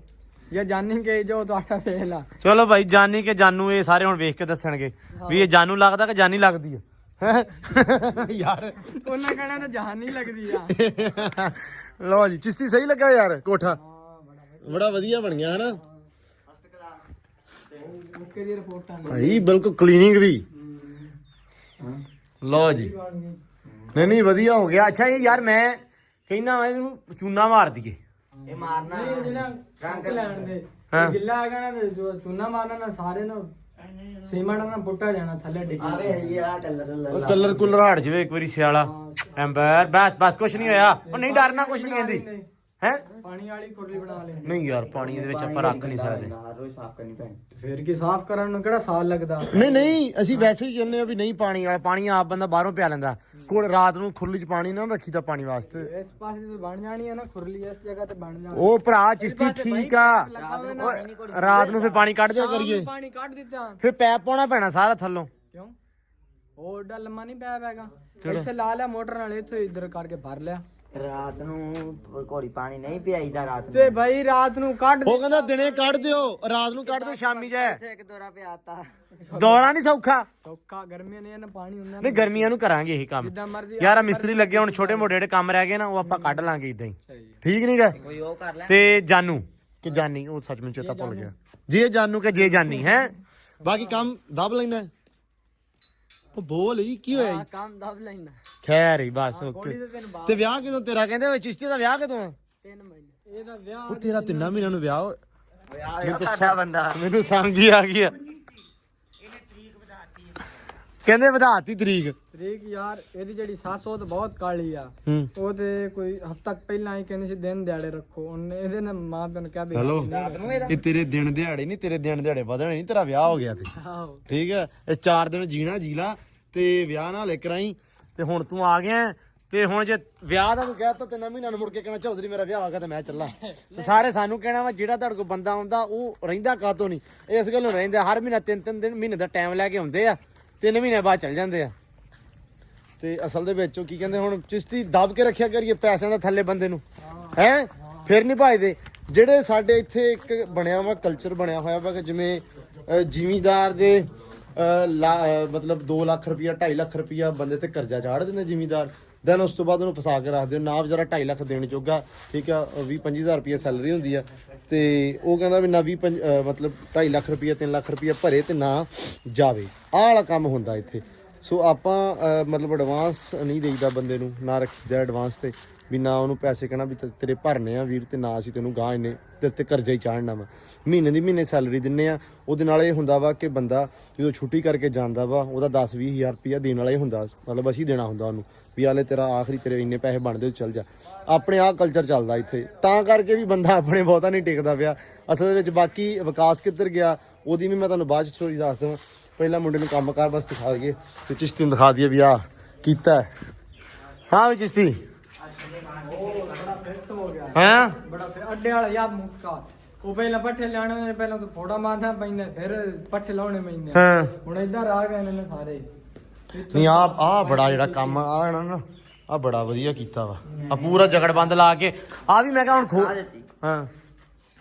ਜਾਂ ਜਾਨੀ ਕਹੀ ਜਾਓ ਤੁਹਾਡਾ ਫੇਲ ਆ ਚਲੋ ਭਾਈ ਜਾਨੀ ਕਿ ਜਾਨੂ ਇਹ ਸਾਰੇ ਹੁਣ ਵੇਖ ਕੇ ਦੱਸਣਗੇ ਵੀ ਇਹ ਜਾਨੂ ਲੱਗਦਾ ਕਿ ਜਾਨੀ ਲੱਗਦੀ ਆ ਯਾਰ ਉਹਨਾਂ ਕਹਿਣਾ ਤਾਂ ਜਾਨ ਨਹੀਂ ਲੱਗਦੀ ਆ ਲੋ ਜੀ ਚਿਸ਼ਤੀ ਸਹੀ ਲੱਗਾ ਯਾਰ ਕੋਠਾ ਬੜਾ ਵਧੀਆ ਬਣ ਗਿਆ ਹਨਾ ਮੁੱਕੇ ਦੀ ਰਿਪੋਰਟਾਂ ਨੇ ਭਾਈ ਬਿਲਕੁਲ ਕਲੀਨਿੰਗ ਵੀ ਲੋ ਜੀ ਨਹੀਂ ਵਧੀਆ ਹੋ ਗਿਆ ਅੱਛਾ ਇਹ ਯਾਰ ਮੈਂ ਕਹਿੰਦਾ ਵਾ ਇਹਨੂੰ ਚੂਨਾ ਮਾਰ ਦਈਏ ਇਹ ਮਾਰਨਾ ਇਹ ਜਿਹੜਾ ਰੰਗ ਲੈਣ ਦੇ ਹਾਂ। ਗਿੱਲਾ ਹੈਗਾ ਨਾ ਤੇ ਜੋ ਚੂਨਾ ਮਾਰਨਾ ਨਾ ਸਾਰੇ ਨਾ ਸੀਮੈਂਟ ਨਾਲ ਪੁੱਟਾ ਜਾਣਾ ਥੱਲੇ ਡਿੱਗੀ ਆਵੇ ਇਹ ਆ ਕਲਰ ਕਲਰ ਕੁਲਰ ਹਟ ਜਾਵੇ ਇੱਕ ਵਾਰੀ ਸਿਆਲਾ ਐਂਬਰ ਬਸ ਕੁਛ ਨਹੀਂ ਹੋਇਆ ਉਹ ਨਹੀਂ ਡਰਨਾ ਕੁਛ ਨਹੀਂ ਕਹਿੰਦੀ ਹੈ ਪਾਣੀ ਵਾਲੀ ਖੁਰਲੀ ਬਣਾ ਲੈਣੀ ਨਹੀਂ ਯਾਰ ਪਾਣੀ ਦੇ ਵਿੱਚ ਆਪਾਂ ਰੱਖ ਨਹੀਂ ਸਕਦੇ ਰੋਜ਼ ਸਾਫ਼ ਕਰਨੀ ਪੈਣੀ ਫੇਰ ਕੀ ਸਾਫ਼ ਕਰਨ ਨੂੰ ਕਿਹੜਾ ਸਾਲ ਲੱਗਦਾ ਨਹੀਂ ਅਸੀਂ ਵੈਸੇ ਹੀ ਕਹਿੰਦੇ ਆ ਵੀ ਨਹੀਂ ਪਾਣੀ ਵਾਲਾ ਪਾਣੀ ਆਪ ਬੰਦਾ ਬਾਹਰੋਂ ਪਿਆ ਲੈਂਦਾ ਕੋਲ ਰਾਤ ਨੂੰ ਖੁਰਲੀ 'ਚ ਪਾਣੀ ਨਾ ਰੱਖੀਦਾ ਪਾਣੀ ਵਾਸਤੇ ਇਸ ਪਾਸੇ ਤੇ ਬਣ ਜਾਣੀ ਹੈ ਨਾ ਖੁਰਲੀ ਇਸ ਜਗ੍ਹਾ ਤੇ ਬਣ ਜਾਣੀ ਉਹ ਭਰਾ ਚਿਸ਼ਤੀ ਠੀਕ ਆ ਰਾਤ ਨੂੰ ਫਿਰ ਪਾਣੀ ਕੱਢ ਦਿਆ ਕਰੀਏ ਪਾਣੀ ਕੱਢ ਦਿੱਤਾ ਫਿਰ ਪੈਪ ਪਾਉਣਾ ਪੈਣਾ ਸਾਰਾ ਥੱਲੋਂ ਕਿਉਂ ਉਹ ਏਡਾ ਲੰਮਾ ਨਹੀਂ ਪਿਆ ਪੈਗਾ ਇੱਥੇ ਲਾ ਲਿਆ ਮੋਟਰ ਨਾਲ ਇੱਥੋਂ ਇੱਧਰ ਕਰਕੇ ਭਰ ਲਿਆ ਰਾਤ ਨੂੰ ਘੋੜੀ ਪਾਣੀ ਨਹੀਂ ਪਿਆਈਦਾ ਰਾਤ ਨੂੰ ਤੇ ਭਾਈ ਰਾਤ ਨੂੰ ਕੱਢ ਉਹ ਕਹਿੰਦਾ ਦਿਨੇ ਕੱਢ ਦਿਓ ਰਾਤ ਨੂੰ ਕੱਢ ਦਿਓ ਸ਼ਾਮੀ ਜਾਏ ਇੱਥੇ ਇੱਕ ਦੋਰਾ ਪਿਆਤਾ ਦੌਰਾ ਨਹੀਂ ਸੌਖਾ ਸੌਖਾ ਗਰਮੀਆਂ ਨੇ ਨਾ ਪਾਣੀ ਹੁੰਦਾ ਨਹੀਂ ਗਰਮੀਆਂ ਨੂੰ ਕਰਾਂਗੇ ਇਹ ਕੰਮ ਜਿੱਦਾਂ ਮਰਜ਼ੀ ਯਾਰ ਆ ਮਿਸਤਰੀ ਲੱਗੇ ਹੁਣ ਛੋਟੇ ਮੋਟੇ ਜਿਹੜੇ ਕੰਮ ਰਹਿ ਗਏ ਨਾ ਉਹ ਆਪਾਂ ਕੱਢ ਲਾਂਗੇ ਇਦਾਂ ਹੀ ਸਹੀ ਠੀਕ ਨਹੀਂ ਗਾ ਕੋਈ ਉਹ ਕਰ ਲੈ ਤੇ ਜਾਨੂ ਕਿ ਜਾਨੀ ਉਹ ਸੱਚ ਮੈਨੂੰ ਚੇਤਾ ਭੁੱਲ ਗਿਆ ਜੇ ਜਾਨੂ ਕਿ ਜੇ ਜਾਨੀ ਹੈ ਬਾਕੀ ਕੰਮ ਦਬ ਲੈਣਾ ਉਹ ਬੋਲ ਹੀ ਕੀ ਹੋਇਆ ਜੀ? ਕੰਮ ਦਬ ਲੈਣਾ ਖੈਰ ਹੀ ਬਸ ਓਕੇ ਗੋਲੀ ਤੇ ਤੈਨੂੰ ਬਾਹਰ ਤੇ ਵਿਆਹ ਕਿਦੋਂ ਤੇਰਾ ਕਹਿੰਦੇ ਓਏ ਚਿਸ਼ਤੀ ਦਾ ਵਿਆਹ ਕਦੋਂ ਆ 3 ਮਹੀਨੇ ਇਹਦਾ ਵਿਆਹ ਉਹ ਤੇਰਾ 3 ਮਹੀਨਿਆਂ ਨੂੰ ਵਿਆਹ ਸਾਡਾ ਬੰਦਾ ਮੈਨੂੰ ਸਮਝ ਹੀ ਆ ਗਈ ਆ ਕਹਿੰਦੇ ਵਧਾਤੀ ਤਰੀਕ ਤਰੀਕ ਯਾਰ ਇਹਦੀ ਜਿਹੜੀ ਸੱਸ ਉਹ ਤਾਂ ਬਹੁਤ ਕਾਲੀ ਆ ਹੂੰ ਉਹ ਤੇ ਕੋਈ ਹਫ਼ਤਾ ਪਹਿਲਾਂ ਹੀ ਕਹਿੰਦੀ ਸੀ ਦਿਨ ਦਿਹਾੜੇ ਰੱਖੋ ਉਹਨੇ ਇਹਦੇ ਨਾਲ ਮਾਂ ਪਿਓ ਨੇ ਕਿਹਾ ਵੀ ਹੈਲੋ ਇਹ ਤੇਰੇ ਦਿਨ ਦਿਹਾੜੇ ਨਹੀਂ ਤੇਰੇ ਦਿਨ ਦਿਹਾੜੇ ਵਧਣੇ ਨਹੀਂ ਤੇਰਾ ਵਿਆਹ ਹੋ ਗਿਆ ਤੇ ਆਹੋ ਠੀਕ ਹੈ ਇਹ 4 ਦਿਨ ਜੀਣਾ ਜੀ ਲਾ ਤੇ ਵਿਆਹ ਨਾਲ ਲੈ ਕਰਾਈ ਤੇ ਹੁਣ ਤੂੰ ਆ ਗਿਆ ਤੇ ਹੁਣ ਜੇ ਵਿਆਹ ਦਾ ਤੂੰ ਕਹਿਤਾ 3 ਮਹੀਨਿਆਂ ਨੂੰ ਮੁੜ ਕੇ ਕਹਿਣਾ ਚੌਧਰੀ ਮੇਰਾ ਵਿਆਹ ਹੋ ਗਿਆ ਤੇ ਮੈਂ ਚੱਲਾਂ ਤੇ ਸਾਰੇ ਸਾਨੂੰ ਕਹਿਣਾ ਵਾ ਜਿਹੜਾ ਤੁਹਾਡੇ ਕੋਲ ਬੰਦਾ ਆਉਂਦਾ ਉਹ ਰਹਿੰਦਾ ਕਾਤੋਂ ਨਹੀਂ ਇਸ ਗੱਲੋਂ ਰਹਿੰਦਾ ਹਰ ਮਹੀਨਾ 3-3 ਦਿਨ ਮਹੀਨੇ ਦਾ ਟਾਈਮ ਲੈ ਕੇ ਆਉਂਦੇ ਆ 3 ਮਹੀਨੇ ਬਾਅਦ ਚੱਲ ਜਾਂਦੇ ਆ ਤੇ ਅਸਲ ਦੇ ਵਿੱਚ ਉਹ ਕੀ ਕਹਿੰਦੇ ਹੁਣ ਚਿਸ਼ਤੀ ਦਬ ਕੇ ਰੱਖਿਆ ਕਰੀਏ ਪੈਸਿਆਂ ਦਾ ਥੱਲੇ ਬੰਦੇ ਨੂੰ ਹੈ ਫਿਰ ਨਹੀਂ ਭਾਜਦੇ ਜਿਹੜੇ ਸਾਡੇ ਇੱਥੇ ਇੱਕ ਬਣਿਆ ਵਾ ਕਲਚਰ ਬਣਿਆ ਹੋਇਆ ਵਾ ਕਿ ਜਿਵੇਂ ਜ਼ਿਮੀਂਦਾਰ ਦੇ ਮਤਲਬ 2 ਲੱਖ ਰੁਪਇਆ 2.5 ਲੱਖ ਰੁਪਇਆ ਬੰਦੇ ਤੇ ਕਰਜ਼ਾ ਚਾੜ ਦਿੰਦੇ ਜ਼ਿਮੀਂਦਾਰ, ਦੈਨ ਉਸ ਤੋਂ ਬਾਅਦ ਉਹਨੂੰ ਫਸਾ ਕੇ ਰੱਖਦੇ ਨਾ ਵਿਚਾਰਾ 2.5 ਲੱਖ ਦੇਣ ਜੋਗਾ, ਠੀਕ ਆ 20-25 ਹਜ਼ਾਰ ਰੁਪਇਆ ਸੈਲਰੀ ਹੁੰਦੀ ਆ, ਤੇ ਉਹ ਕਹਿੰਦਾ ਵੀ ਨਾ 20 ਮਤਲਬ 2.5 ਲੱਖ ਰੁਪਇਆ 3 ਲੱਖ ਰੁਪਇਆ ਭਰੇ ਤੇ ਨਾ ਜਾਵੇ। ਆਹ ਵਾਲਾ ਕੰਮ ਹੁੰਦਾ ਇੱਥੇ। ਸੋ ਆਪਾਂ ਮਤਲਬ ਐਡਵਾਂਸ ਨਹੀਂ ਦੇਈਦਾ ਬੰਦੇ ਨੂੰ, ਨਾ ਰੱਖੀਦਾ ਐਡਵਾਂਸ ਤੇ ਵੀ ਨਾ ਉਹਨੂੰ ਪੈਸੇ ਕਹਿਣਾ ਵੀ ਤੇਰੇ ਭਰਨੇ ਆ ਵੀਰ, ਤੇ ਨਾ ਅਸੀਂ ਤੈਨੂੰ ਗਾਂ ਇੰਨੇ ਤੇਰੇ ਤੇ ਕਰਜ਼ਾ ਹੀ ਚਾੜਨਾ ਵਾ। ਮਹੀਨੇ ਦੀ ਮਹੀਨੇ ਸੈਲਰੀ ਦਿੰਨੇ ਆ। ਉਹਦੇ ਨਾਲ ਇਹ ਹੁੰਦਾ ਵਾ ਕਿ ਬੰਦਾ ਜਦੋਂ ਛੁੱਟੀ ਕਰਕੇ ਜਾਂਦਾ ਵਾ ਉਹਦਾ 10-20 ਹਜ਼ਾਰ ਰੁਪਇਆ ਦੇਣ ਵਾਲਾ ਹੀ ਹੁੰਦਾ, ਮਤਲਬ ਅਸੀਂ ਦੇਣਾ ਹੁੰਦਾ ਉਹਨੂੰ ਵੀ ਹਾਲੇ ਤੇਰਾ ਆਖਰੀ ਤੇਰੇ ਇੰਨੇ ਪੈਸੇ ਬਣਦੇ ਚੱਲ ਜਾ। ਆਪਣੇ ਆਹ ਕਲਚਰ ਚੱਲਦਾ ਇੱਥੇ, ਤਾਂ ਕਰਕੇ ਵੀ ਬੰਦਾ ਆਪਣੇ ਬਹੁਤਾ ਨਹੀਂ ਟਿਕਦਾ ਪਿਆ ਅਸਲ ਦੇ ਵਿੱਚ। ਬਾਕੀ ਵਿਕਾਸ ਕਿੱਧਰ ਗਿਆ ਉਹਦੀ ਵੀ ਮੈਂ ਤੁਹਾਨੂੰ ਬਾਅਦ 'ਚ ਸਟੋਰੀ ਦੱਸ ਦੇਵਾਂ। ਪਹਿਲਾਂ ਮੁੰਡੇ ਨੂੰ ਕੰਮ ਕਾਰ ਬਸ ਦਿਖਾ ਦਈਏ ਤੇ ਚਿਸ਼ਤੀ ਨੂੰ ਦਿਖਾ ਦਈਏ ਵੀ ਆਹ ਕੀਤਾ। ਹਾਂ ਵੀ ਚਿਸ਼ਤੀ ਹਾਂ ਬੜਾ ਅੱਡੇ ਵਾਲਾ ਯਾਰ ਮੁੱਕਾ ਉਹ ਪਹਿਲਾਂ ਪੱਠੇ ਲਾਣੇ ਪਹਿਲਾਂ ਤਾਂ ਫੋੜਾ ਮਾਰਨਾ ਪੈਂਦਾ, ਫਿਰ ਪੱਠੇ ਲਾਉਣੇ ਪੈਂਦੇ। ਹਾਂ ਹੁਣ ਇੱਧਰ ਆ ਗਏ ਨੇ ਸਾਰੇ। ਨਹੀਂ ਆਹ ਬੜਾ ਜਿਹੜਾ ਕੰਮ ਆ ਨਾ ਆਹ ਬੜਾ ਵਧੀਆ ਕੀਤਾ ਵਾ। ਆ ਪੂਰਾ ਜਗੜਬੰਦ ਲਾ ਕੇ ਆ ਵੀ ਮੈਂ ਕਿਹਾ ਹੁਣ ਖੋ ਹਾਂ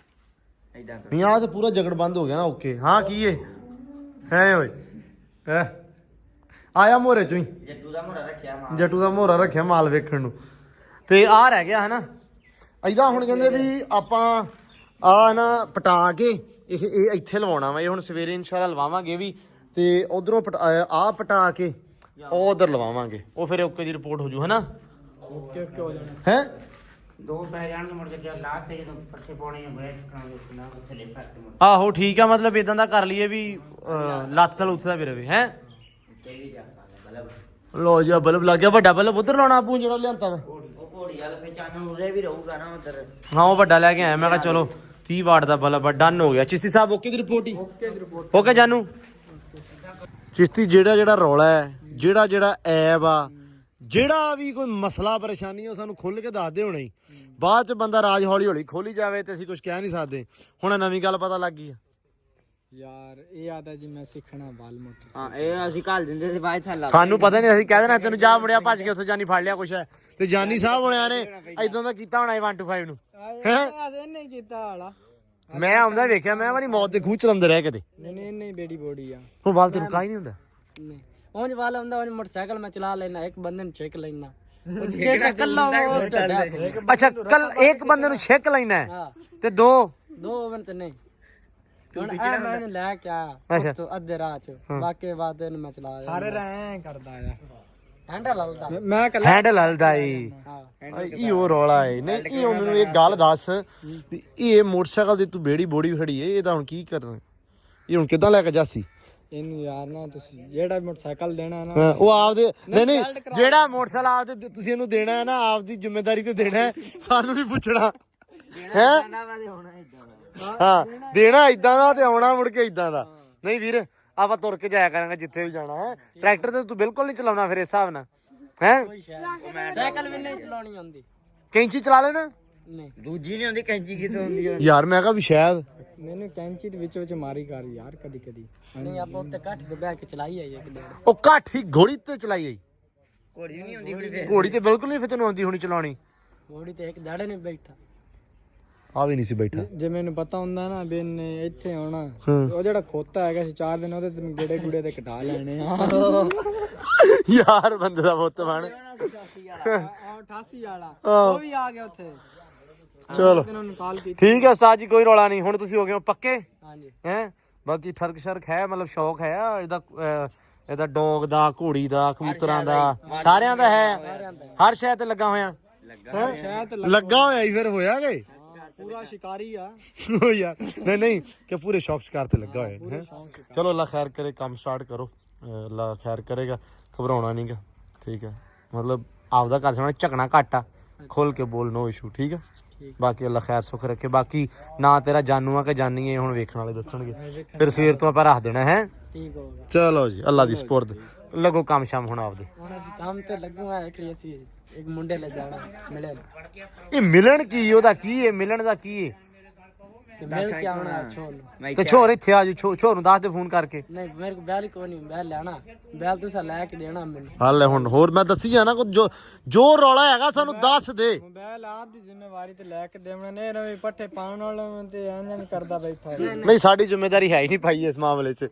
ਇਦਾਂ ਨਹੀਂ ਆਹ ਤੇ ਪੂਰਾ ਜਗੜਬੰਦ ਹੋ ਗਿਆ ਨਾ। ਓਕੇ ਹਾਂ ਕੀ ਹੈ ਓਏ ਹੈ ਆਇਆ ਮੋਰੇ ਚੋਂ ਹੀ ਜੱਟੂ ਦਾ ਮੋਹਰਾ ਰੱਖਿਆ ਮਾਂ, ਜੱਟੂ ਦਾ ਮੋਹਰਾ ਰੱਖਿਆ ਮਾਲ ਵੇਖਣ ਨੂੰ। ਤੇ ਆਹ ਰਹਿ ਗਿਆ ਹਨਾ ਏਦਾਂ। ਹੁਣ ਕਹਿੰਦੇ ਵੀ ਆਪਾਂ ਆਹ ਨਾ ਪਟਾ ਕੇ ਇਹ ਇੱਥੇ ਲਵਾਉਣਾ ਵਾ। ਇਹ ਹੁਣ ਸਵੇਰੇ ਇਨਸ਼ਾਅੱਲਾ ਲਵਾਵਾਂਗੇ ਵੀ, ਤੇ ਉਧਰੋਂ ਆਹ ਪਟਾ ਕੇ ਉਹ ਉਧਰ ਲਵਾਵਾਂਗੇ। ਉਹ ਫਿਰ ਓਕੇ ਦੀ ਰਿਪੋਰਟ ਹੋ ਜੂ ਹਨਾ। ਓਕੇ ਹੋ ਜਾਣਾ ਹੈ ਦੋ ਪੈ ਜਾਣਗੇ ਮੁੜ ਕੇ ਜਦ ਲਾ ਤੇ ਜਦੋਂ ਪੱਠੇ ਪਾਉਣੇ ਬ੍ਰੇਕ ਕਰਾਂਗੇ ਉਸ ਨਾਲ ਥੱਲੇ ਫੱਟ ਮੁੜ ਆਹੋ ਠੀਕ ਆ। ਮਤਲਬ ਇਦਾਂ ਦਾ ਕਰ ਲਈਏ ਵੀ ਲੱਤ ਤਲ ਉੱਥੇ ਦਾ ਵੀ ਰਵੇ ਹੈ। ਤੇਰੀ ਜਾਂਦਾ ਬਲਬ ਲੋ ਜੀ ਬਲਬ ਲੱਗ ਗਿਆ। ਵੱਡਾ ਬਲਬ ਉਧਰ ਲਾਉਣਾ ਆਪੂ ਜਿਹੜਾ ਲਿਆਂਦਾ ਵਾ। ਉਹ ਘੋੜੀ ਵਾਲ ਫੇ ਚਾਨਣ ਉਰੇ ਵੀ ਰਹੂਗਾ ਨਾ ਉਧਰ। ਹਾਂ ਉਹ ਵੱਡਾ ਲੈ ਕੇ ਆਇਆ। ਮੈਂ ਕਿਹਾ ਚਲੋ 30 ਵਾਟ ਦਾ ਬਲਬ ਡਨ ਹੋ ਗਿਆ। ਚਿਸ਼ਤੀ ਸਾਹਿਬ ਓਕੇ ਦੀ ਰਿਪੋਰਟ ਹੀ ਓਕੇ ਜਾਨੂ। ਚਿਸ਼ਤੀ ਜਿਹੜਾ ਰੌਲਾ ਹੈ, ਜਿਹੜਾ ਐਬ ਆ, ਜਿਹੜਾ ਵੀ ਕੋਈ ਮਸਲਾ ਪਰੇਸ਼ਾਨੀ ਉਹ ਸਾਨੂੰ ਖੁੱਲ ਕੇ ਦੱਸਦੇ ਹੋਣੇ ਹੀ। ਬਾਅਦ ਚ ਬੰਦਾ ਰਾਜ ਹੌਲੀ ਹੌਲੀ ਖੋਲੀ ਜਾਵੇ ਤੇ ਅਸੀਂ ਕੁਝ ਕਹਿ ਨਹੀਂ ਸਕਦੇ। ਹੁਣ ਨਵੀਂ ਗੱਲ ਪਤਾ ਲੱਗ ਗਈ ਆ ਯਾਰ। ਇਹ ਆਦਾ ਜੀ ਮੈਂ ਸਿੱਖਣਾ ਬਾਲ ਮੋਟਰ। ਹਾਂ ਇਹ ਅਸੀਂ ਘੱਲ ਦਿੰਦੇ ਸੀ ਬਾਅਦ ਚ ਸਾਨੂੰ ਪਤਾ ਨਹੀਂ। ਅਸੀਂ ਕਹਿ ਦੇਣਾ ਤੈਨੂੰ ਜਾ ਮੁੜਿਆ ਭੱਜ ਕੇ ਉੱਥੋਂ ਜਾਨੀ ਫੜ ਲਿਆ ਕੁਛ ਹੈ। ਤੇ ਜਾਨੀ ਸਾਹਿਬ ਹੋਣਿਆ ਨੇ ਇਦਾਂ ਦਾ ਕੀਤਾ ਹੋਣਾ 1 to 5 ਨੂੰ। ਇਹਨੇ ਕੀਤਾ ਵਾਲਾ ਮੈਂ ਆਉਂਦਾ ਵੇਖਿਆ। ਮੈਂ ਵਾਲੀ ਮੌਤ ਦੇ ਖੂਹ ਚਲਾਉਂਦੇ ਰਹੇ ਕਦੇ। ਨਹੀਂ ਬੇੜੀ ਬੋੜੀ ਆ। ਹੁਣ ਵਾਲ ਤੈਨੂੰ ਕਾਹ ਨਹੀਂ ਹੁੰਦਾ। ਨਹੀਂ ਉਂਝ ਵਾਲਾ ਹੁੰਦਾ। ਉਂਝ ਮੋਟਰਸਾਈਕਲ ਮੈਂ ਚਲਾ ਲੈਣਾ, ਇੱਕ ਬੰਦੇ ਨੂੰ ਚੈੱਕ ਲੈਣਾ। ਚੈੱਕ ਕੱਲਾ ਅੱਛਾ ਕੱਲ ਇੱਕ ਬੰਦੇ ਨੂੰ ਛੇਕ ਲੈਣਾ ਹੈ ਤੇ ਦੋ ਬੰਦੇ ਤੇ ਨਹੀਂ। ਹੁਣ ਇਹ ਮੈਨੂੰ ਲੈ ਕੇ ਆਇਆ ਉੱਥੋਂ ਅੱਧੇ ਰਾਹ ਚ, ਬਾਕੀ ਬਾਅਦ ਇਹਨੂੰ ਮੈਂ ਚਲਾ ਸਾਰੇ ਰਹਿ ਕਰਦਾ ਆ। ਹੈਂਡਲ ਹਲਦਾ ਮੈਂ ਹੈਂਡਲ ਹਲਦਾ ਈ। ਇਹ ਉਹ ਰੌਲਾ ਏ। ਨਹੀਂ ਇਹ ਮੈਨੂੰ ਇੱਕ ਗੱਲ ਦੱਸ, ਇਹ ਮੋਟਰਸਾਈਕਲ ਦੀ ਤੂੰ ਬੇੜੀ ਬੋੜੀ ਖੜੀ ਏ, ਇਹਦਾ ਹੁਣ ਕੀ ਕਰਨਾ? ਇਹ ਹੁਣ ਕਿੱਦਾਂ ਲੈ ਕੇ ਜਾਸੀ ਇਹਨੂੰ? ਯਾਰ ਨਾ ਤੁਸੀਂ ਜਿਹੜਾ ਮੋਟਰਸਾਈਕਲ ਦੇਣਾ ਨਾ ਉਹ ਆਪਦੇ ਨਹੀਂ ਜਿਹੜਾ ਮੋਟਰਸਾਈਕਲ ਆਪਦੇ ਤੁਸੀਂ ਇਹਨੂੰ ਦੇਣਾ ਹੈ ਨਾ, ਆਪਦੀ ਜ਼ਿੰਮੇਵਾਰੀ ਤੇ ਦੇਣਾ ਹੈ, ਸਾਨੂੰ ਨਹੀਂ ਪੁੱਛਣਾ ਹੈ। ਹਾਂ ਦੇਣਾ ਇਦਾਂ ਦਾ ਤੇ ਆਉਣਾ ਮੁੜ ਕੇ ਇਦਾਂ ਦਾ। ਨਹੀਂ ਵੀਰ ਆਪਾਂ ਤੁਰ ਕੇ ਜਾਇਆ ਕਰਾਂਗੇ ਜਿੱਥੇ ਵੀ ਜਾਣਾ ਹੈ। ਟਰੈਕਟਰ ਤੇ ਤੂੰ ਬਿਲਕੁਲ ਨਹੀਂ ਚਲਾਉਣਾ ਫਿਰ ਇਸ ਹਿਸਾਬ ਨਾਲ ਹੈ। ਸਾਈਕਲ ਵੀ ਨਹੀਂ ਚਲਾਉਣੀ ਆਉਂਦੀ। ਕੈਂਚੀ ਚਲਾ ਲੈਣਾ? ਨਹੀਂ ਦੂਜੀ ਨਹੀਂ ਹੁੰਦੀ ਕੈਂਚੀ ਕਿਥੋਂ ਹੁੰਦੀ ਆ ਯਾਰ ਮੈਂ ਕਿਹਾ ਵੀ ਸ਼ਾਇਦ ਮੈਨੂੰ ਕੈਂਚੀ ਦੇ ਵਿੱਚ ਮਾਰੀ ਕਰ ਯਾਰ ਕਦੀ ਨਹੀਂ। ਆਪਾਂ ਉੱਤੇ ਕੱਟ ਤੇ ਬਹਿ ਕੇ ਚਲਾਈ ਆਈ ਇੱਕ ਦਿਨ। ਉਹ ਕਾਠੀ ਘੋੜੀ ਤੇ ਚਲਾਈ ਆਈ। ਘੋੜੀ ਨਹੀਂ ਹੁੰਦੀ ਫਿਰ। ਘੋੜੀ ਤੇ ਬਿਲਕੁਲ ਨਹੀਂ ਫਿਰ ਤੈਨੂੰ ਆਉਂਦੀ ਹੋਣੀ ਚਲਾਉਣੀ। ਘੋੜੀ ਤੇ ਇੱਕ ਦਾੜੇ ਨਹੀਂ ਬੈਠਾ। ਆ ਵੀ ਨਹੀਂ ਸੀ ਬੈਠਾ। ਜੇ ਮੈਨੂੰ ਪਤਾ ਹੁੰਦਾ ਨਾ ਵੀ ਇਹਨੇ ਇੱਥੇ ਆਉਣਾ, ਉਹ ਜਿਹੜਾ ਖੋਤਾ ਹੈਗਾ ਸੀ 4 ਦਿਨ ਉਹਦੇ ਤੇ ਗੇੜੇ ਗੁੜੇ ਤੇ ਕਟਾ ਲੈਣੇ ਆ। ਯਾਰ ਬੰਦੇ ਦਾ ਬੁੱਤ ਬਣ 88 ਵਾਲਾ ਉਹ ਵੀ ਆ ਗਿਆ ਉੱਥੇ। ਚਲੋ ਠੀਕ ਹੈ ਉਸਤਾਦ ਜੀ, ਕੋਈ ਰੌਲਾ ਨਹੀਂ। ਹੁਣ ਤੁਸੀਂ ਹੋ ਗਏ ਹੋ ਪੱਕੇ ਹਾਂਜੀ ਹੈ। ਬਾਕੀ ਠਰਕ ਸ਼ਰਕ ਹੈ, ਮਤਲਬ ਸ਼ੌਕ ਹੈ ਇਹਦਾ ਡੌਗ ਦਾ, ਘੋੜੀ ਦਾ, ਕਬੂਤਰਾਂ ਦਾ, ਸਾਰਿਆਂ ਦਾ ਹੈ। ਹਰ ਸ਼ੈ ਤੇ ਲੱਗਾ ਹੋਇਆ ਲੱਗਾ ਹੋਇਆ ਹੀ ਫਿਰ ਹੋਇਆ ਗਏ ਪੂਰਾ ਸ਼ਿਕਾਰੀ ਆ ਉਹ ਯਾਰ। ਨਹੀਂ ਕਿ ਪੂਰੇ ਸ਼ੌਕ ਸ਼ਿਕਾਰ ਤੇ ਲੱਗਾ ਹੋਇਆ ਹੈ। ਚਲੋ ਅੱਲਾ ਖੈਰ ਕਰੇ, ਕੰਮ ਸਟਾਰਟ ਕਰੋ। ਅੱਲਾ ਖੈਰ ਕਰੇਗਾ, ਘਬਰਾਉਣਾ ਨਹੀਂਗਾ ਠੀਕ ਹੈ। ਮਤਲਬ ਆਪਦਾ ਘਰ ਸਾਹਮਣੇ ਝਕਣਾ ਘੱਟ ਆ, ਖੋਲ ਕੇ ਬੋਲ, ਨੋ ਇਸ਼ੂ ਠੀਕ ਆ। ਬਾਕੀ ਅੱਲਾ ਖੈਰ ਸੁੱਖ ਰੱਖੇ। ਬਾਕੀ ਨਾ ਤੇਰਾ ਜਾਨੂ ਆ ਕਿ ਜਾਨੀ ਹੈ ਹੁਣ ਵੇਖਣ ਵਾਲੇ ਦੱਸਣਗੇ। ਫਿਰ ਸਵੇਰ ਤੋਂ ਆਪਾਂ ਰੱਖ ਦੇਣਾ ਹੈ। ਠੀਕ ਹੋ ਗਿਆ। ਚਲੋ ਜੀ ਅੱਲਾ ਦੀ ਸਪੁਰਦ। ਲੱਗੋ ਕੰਮ ਸ਼ਾਮ ਹੁਣ ਆਪਦੇ। ਹੁਣ ਅਸੀਂ ਕੰਮ ਤੇ ਲੱਗੂਗਾ ਕਿ ਅਸੀਂ ਇੱਕ ਮੁੰਡੇ ਲੈ ਜਾਣਾ ਮਿਲਣ। ਇਹ ਮਿਲਣ ਕੀ ਉਹਦਾ ਕੀ ਹੈ? ਮਿਲਣ ਦਾ ਕੀ ਹੈ? मिल के आना है छोड़ ਤੇ ਛੋਰ ਇੱਥੇ ਆ ਜਾਓ ਛੋਰ ਨੂੰ ਦੱਸ ਦੇ ਫੋਨ ਕਰਕੇ नहीं मेरे को बैल को नहीं बैल लेना बैल तुसा लेके देना मैंने ਹਾਲੇ ਹੁਣ ਹੋਰ ਮੈਂ ਦੱਸੀ ਜਾ ਨਾ ਜੋ ਰੌਲਾ ਹੈਗਾ ਸਾਨੂੰ ਦੱਸ ਦੇ बैल आप दी जिम्मेवारी ते लेके देना नहीं रवि पट्ठे पाउन वाला ते आंजा नहीं करदा बैठा ਨਹੀਂ ਸਾਡੀ ਜ਼ਿੰਮੇਵਾਰੀ ਹੈ ਹੀ ਨਹੀਂ ਭਾਈ ਇਸ ਮਾਮਲੇ 'ਚ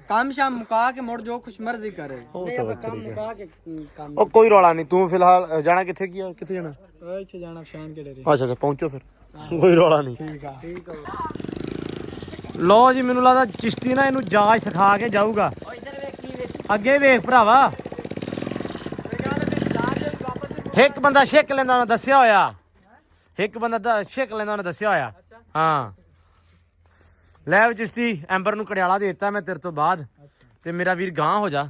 काम शाम मुका के मोड़ जो कुछ मर्जी करे ਉਹ ਤਾਂ ਬੱਚੇ काम मुका के काम ਉਹ ਕੋਈ ਰੌਲਾ ਨਹੀਂ ਤੂੰ ਫਿਲਹਾਲ ਜਾਣਾ ਕਿੱਥੇ ਕਿੱਥੇ ਜਾਣਾ ओए इथे जाना शाम के डेरे ਅੱਛਾ ਪਹੁੰਚੋ ਫਿਰ ਕੋਈ ਰੌਲਾ ਨਹੀਂ ठीक है ਲੋ ਜੀ ਮੈਨੂੰ ਲੱਗਦਾ ਚਿਸ਼ਤੀ ਨਾ ਇਹਨੂੰ ਜਾਚ ਸਿਖਾ ਕੇ ਜਾਊਗਾ ਅੱਗੇ ਵੇਖ ਭਰਾਵਾ ਇੱਕ ਬੰਦਾ ਛਿੱਕ ਲੈਂਦਾ ਉਹਨੇ ਦੱਸਿਆ ਹੋਇਆ ਇੱਕ ਬੰਦਾ ਛਿੱਕ ਲੈਂਦਾ ਉਹਨੇ ਦੱਸਿਆ ਹੋਇਆ ਹਾਂ ਲੈ ਵੀ ਚਿਸ਼ਤੀ ਐਂਬਰ ਨੂੰ ਕੜਿਆਲਾ ਦੇ ਦਿੱਤਾ ਮੈਂ ਤੇਰੇ ਤੋਂ ਬਾਅਦ ਤੇ ਮੇਰਾ ਵੀਰ ਗਾਂ ਹੋ ਜਾ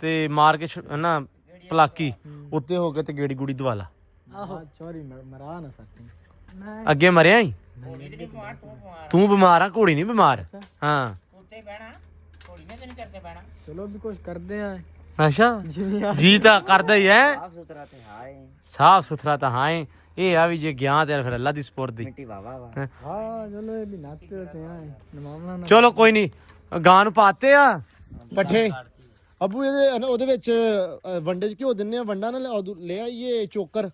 ਤੇ ਮਾਰ ਕੇ ਨਾ ਪਲਾਕੀ ਉੱਤੇ ਹੋ ਕੇ ਤੇ ਗੇੜੀ ਗੁੜੀ ਦਵਾ ਲਾ ਆਹੋ ਚੋਰੀ ਮਰਾ ਨਾ ਸਕਦੀ ਅੱਗੇ ਮਰਿਆ ਹੀ ਤੂੰ ਬਿਮਾਰ ਆ ਘੋੜੀ ਨਹੀਂ ਬਿਮਾਰ ਹਾਂ ਉੱਤੇ ਬਹਿਣਾ ਥੋੜੀ ਨਾ ਤੈਨੂੰ ਕਰਦੇ ਬਹਿਣਾ चलो भी कुछ करते हैं ਅੱਛਾ ਜੀ ਤਾਂ ਕਰਦਾ ਹੀ ਐ ਸਾਫ ਸੁਥਰਾ ਤੇ ਹਾਏ ਸਾਫ ਸੁਥਰਾ ਤਾਂ ਹਾਂ ਏ। ਇਹ ਆ ਵੀ ਜੇ ਗਿਆ ਤੇ ਫਿਰ ਅੱਲਾ ਦੀ ਸਪੁਰਦ ਦੀ ਮਿੱਟੀ ਵਾਵਾ ਵਾ हाँ चलो ये भी नाते होते हैं मामला ना ਚਲੋ ਕੋਈ ਨਹੀਂ ਗਾਂ ਨੂੰ ਪਾਤੇ ਆ ਪੱਠੇ ਅੱਬੂ ਇਹਦੇ ਉਹਦੇ ਵਿੱਚ ਵੰਡੇ ਚ ਘਿਓ ਦਿੰਨੇ ਆ ਵੰਡਾ ਨਾਲ ਲੈ ਆਈਏ ਚੋਕਰ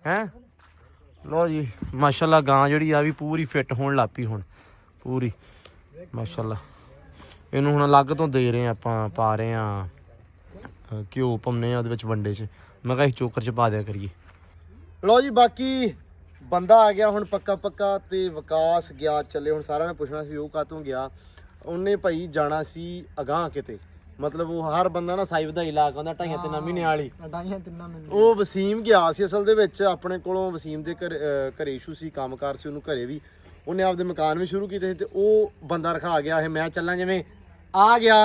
ਹੈ ਲੋ ਜੀ ਮਾਸ਼ਾਅੱਲਾ ਗਾਂ ਜਿਹੜੀ ਆ ਵੀ ਪੂਰੀ ਫਿੱਟ ਹੋਣ ਲੱਪੀ ਹੁਣ ਪੂਰੀ ਮਾਸ਼ਾਅੱਲਾ ਇਹਨੂੰ ਹੁਣ ਅਲੱਗ ਤੋਂ ਦੇ ਰਹੇ ਆ ਆਪਾਂ ਪਾ ਰਹੇ ਆ ਘਿਓ ਪਾਉਨੇ ਆ ਉਹਦੇ ਵਿੱਚ ਵੰਡੇ ਚ ਮੈਂ ਕਿਹਾ ਚੋਕਰ ਚ ਪਾ ਦਿਆ ਕਰੀਏ ਲੋ ਜੀ ਬਾਕੀ ਬੰਦਾ ਆ ਗਿਆ ਹੁਣ ਪੱਕਾ ਤੇ ਵਿਕਾਸ ਗਿਆ ਚੱਲੇ ਹੁਣ ਸਾਰਿਆਂ ਨੇ ਪੁੱਛਣਾ ਸੀ ਉਹ ਕਾਤੋਂ ਗਿਆ ਉਹਨੇ ਭਾਈ ਜਾਣਾ ਸੀ ਅਗਾਂਹ ਕਿਤੇ ਮਤਲਬ ਉਹ ਹਰ ਬੰਦਾ ਨਾ ਸਾਈ ਵਧਾਈ ਲਾ ਕੇ ਆਉਂਦਾ 2.5-3 ਮਹੀਨੇ ਵਾਲੀ अटाइयां तिन्ना में ਉਹ ਵਸੀਮ ਗਿਆ ਸੀ ਅਸਲ ਦੇ ਵਿੱਚ ਆਪਣੇ ਕੋਲੋਂ ਵਸੀਮ ਦੇ ਘਰੇ ਇਸ਼ੂ ਸੀ ਕੰਮਕਾਰ ਸੀ ਉਹਨੂੰ ਘਰੇ ਵੀ ਉਹਨੇ ਆਪਦੇ ਮਕਾਨ ਵੀ ਸ਼ੁਰੂ ਕੀਤੇ ਸੀ ਤੇ ਉਹ ਬੰਦਾ ਰਖਾ ਗਿਆ ਇਹ ਮੈਂ ਚੱਲਾਂ ਜਿਵੇਂ ਆ ਗਿਆ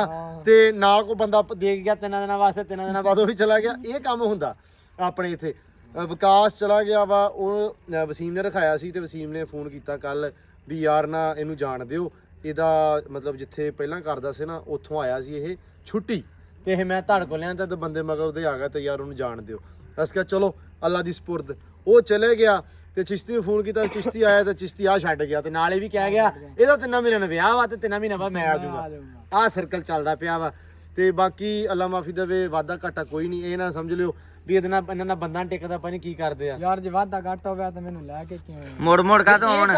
ਤੇ ਨਾਲ ਕੋਈ ਬੰਦਾ ਦੇਖ ਗਿਆ 3 ਦਿਨਾਂ ਵਾਸਤੇ 3 ਦਿਨਾਂ ਬਾਅਦ ਉਹ ਵੀ ਚਲਾ ਗਿਆ ਇਹ ਕੰਮ ਹੁੰਦਾ ਆਪਣੇ ਇੱਥੇ ਵਿਕਾਸ ਚਲਾ ਗਿਆ ਵਾ ਉਹ ਵਸੀਮ ਨੇ ਰਖਾਇਆ ਸੀ ਤੇ ਵਸੀਮ ਨੇ ਫੋਨ ਕੀਤਾ ਕੱਲ ਵੀ ਯਾਰ ਨਾ ਇਹਨੂੰ ਜਾਣ ਦਿਓ ਇਹਦਾ ਮਤਲਬ ਜਿੱਥੇ ਪਹਿਲਾਂ ਕਰਦਾ ਸੀ ਨਾ ਉੱਥੋਂ ਆਇਆ ਸੀ ਇਹ ਛੁੱਟੀ ਤੇ ਇਹ ਮੈਂ ਧੜ ਕੋ ਲਿਆਂਦਾ ਤੇ ਬੰਦੇ ਮਗਰ ਉਹਦੇ ਆ ਗਿਆ ਤੇ ਯਾਰ ਉਹਨੂੰ ਜਾਣ ਦਿਓ ਅਸੀਂ ਕਿਹਾ ਚਲੋ ਅੱਲਾ ਦੀ ਸਪੁਰਦ ਉਹ ਚਲੇ ਗਿਆ ਤੇ ਚਿਸ਼ਤੀ ਨੂੰ ਫੋਨ ਕੀਤਾ ਚਿਸ਼ਤੀ ਆਇਆ ਤੇ ਚਿਸ਼ਤੀ ਆ ਛੱਡ ਗਿਆ ਤੇ ਨਾਲੇ ਵੀ ਕਹਿ ਗਿਆ ਇਹਦਾ 3 ਮਹੀਨਿਆਂ ਨੂੰ ਵਿਆਹ ਵਾ ਤੇ 3 ਮਹੀਨਿਆਂ ਬਾਅਦ ਮੈਂ ਆ ਜਾਊਂਗਾ ਆਹ ਸਰਕਲ ਚੱਲਦਾ ਪਿਆ ਵਾ ਤੇ ਬਾਕੀ ਅੱਲਾ ਮਾਫੀ ਦੇਵੇ ਵਾਦਾ ਘਾਟਾ ਕੋਈ ਨਹੀਂ ਇਹ ਨਾ ਸਮਝ ਲਿਓ ਵੀ ਇਹਦੇ ਨਾਲ ਇਹਨਾਂ ਨਾਲ ਬੰਦਾ ਟਿਕਦਾ ਪਾ ਨਹੀਂ ਕੀ ਕਰਦੇ ਆ यार जे वादा घट हो गया तो मैंने लेके क्यों ਮੋੜ ਕਾ ਤੋਂ ਆਉਣ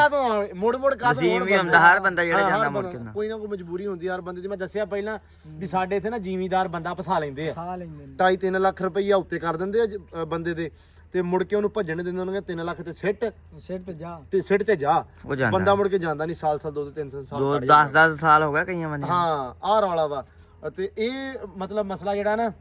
ਮੁੜ ਕਾ ਵਸੀਮ ਵੀ ਹੁੰਦਾ ਹਰ ਬੰਦਾ ਜਿਹੜਾ ਜਾਂਦਾ ਮੁੜ ਕੇ ਹੁੰਦਾ ਕੋਈ ਨਾ ਕੋਈ ਮਜਬੂਰੀ ਹੁੰਦੀ ਹਰ ਬੰਦੇ ਦੀ ਮੈਂ ਦੱਸਿਆ ਪਹਿਲਾਂ ਵੀ ਸਾਡੇ ਇੱਥੇ ਨਾ ਜ਼ਿਮੀਂਦਾਰ ਬੰਦਾ ਫਸਾ ਲੈਂਦੇ ਆ खा लेंगे 2.5-3 ਲੱਖ ਰੁਪਈਆ ਉੱਤੇ ਕਰ ਦਿੰਦੇ ਆ ਬੰਦੇ ਦੇ ਤੇ ਮੁੜ ਕੇ ਉਹਨੂੰ ਭੱਜਣ ਨਹੀਂ ਦਿੰਦੇ ਉਹਨਾਂ 3 ਲੱਖ ਤੇ ਸਿੱਟ सेट तो जा ਤੇ ਸਿੱਟ ਤੇ ਜਾ ਉਹ ਜਾਂਦਾ ਬੰਦਾ ਮੁੜ ਕੇ ਜਾਂਦਾ ਨਹੀਂ ਸਾਲ 2-3 ਸਾਲ ਜੋ 10 ਸਾਲ ਹੋ ਗਿਆ ਕਈਆਂ ਬੰਦੇ ਹਾਂ ਆਹ ਰੌਲਾ ਵਾ ਅਤੇ ਇਹ ਮਤਲਬ ਮਸਲਾ ਜਿਹੜਾ ਨਾ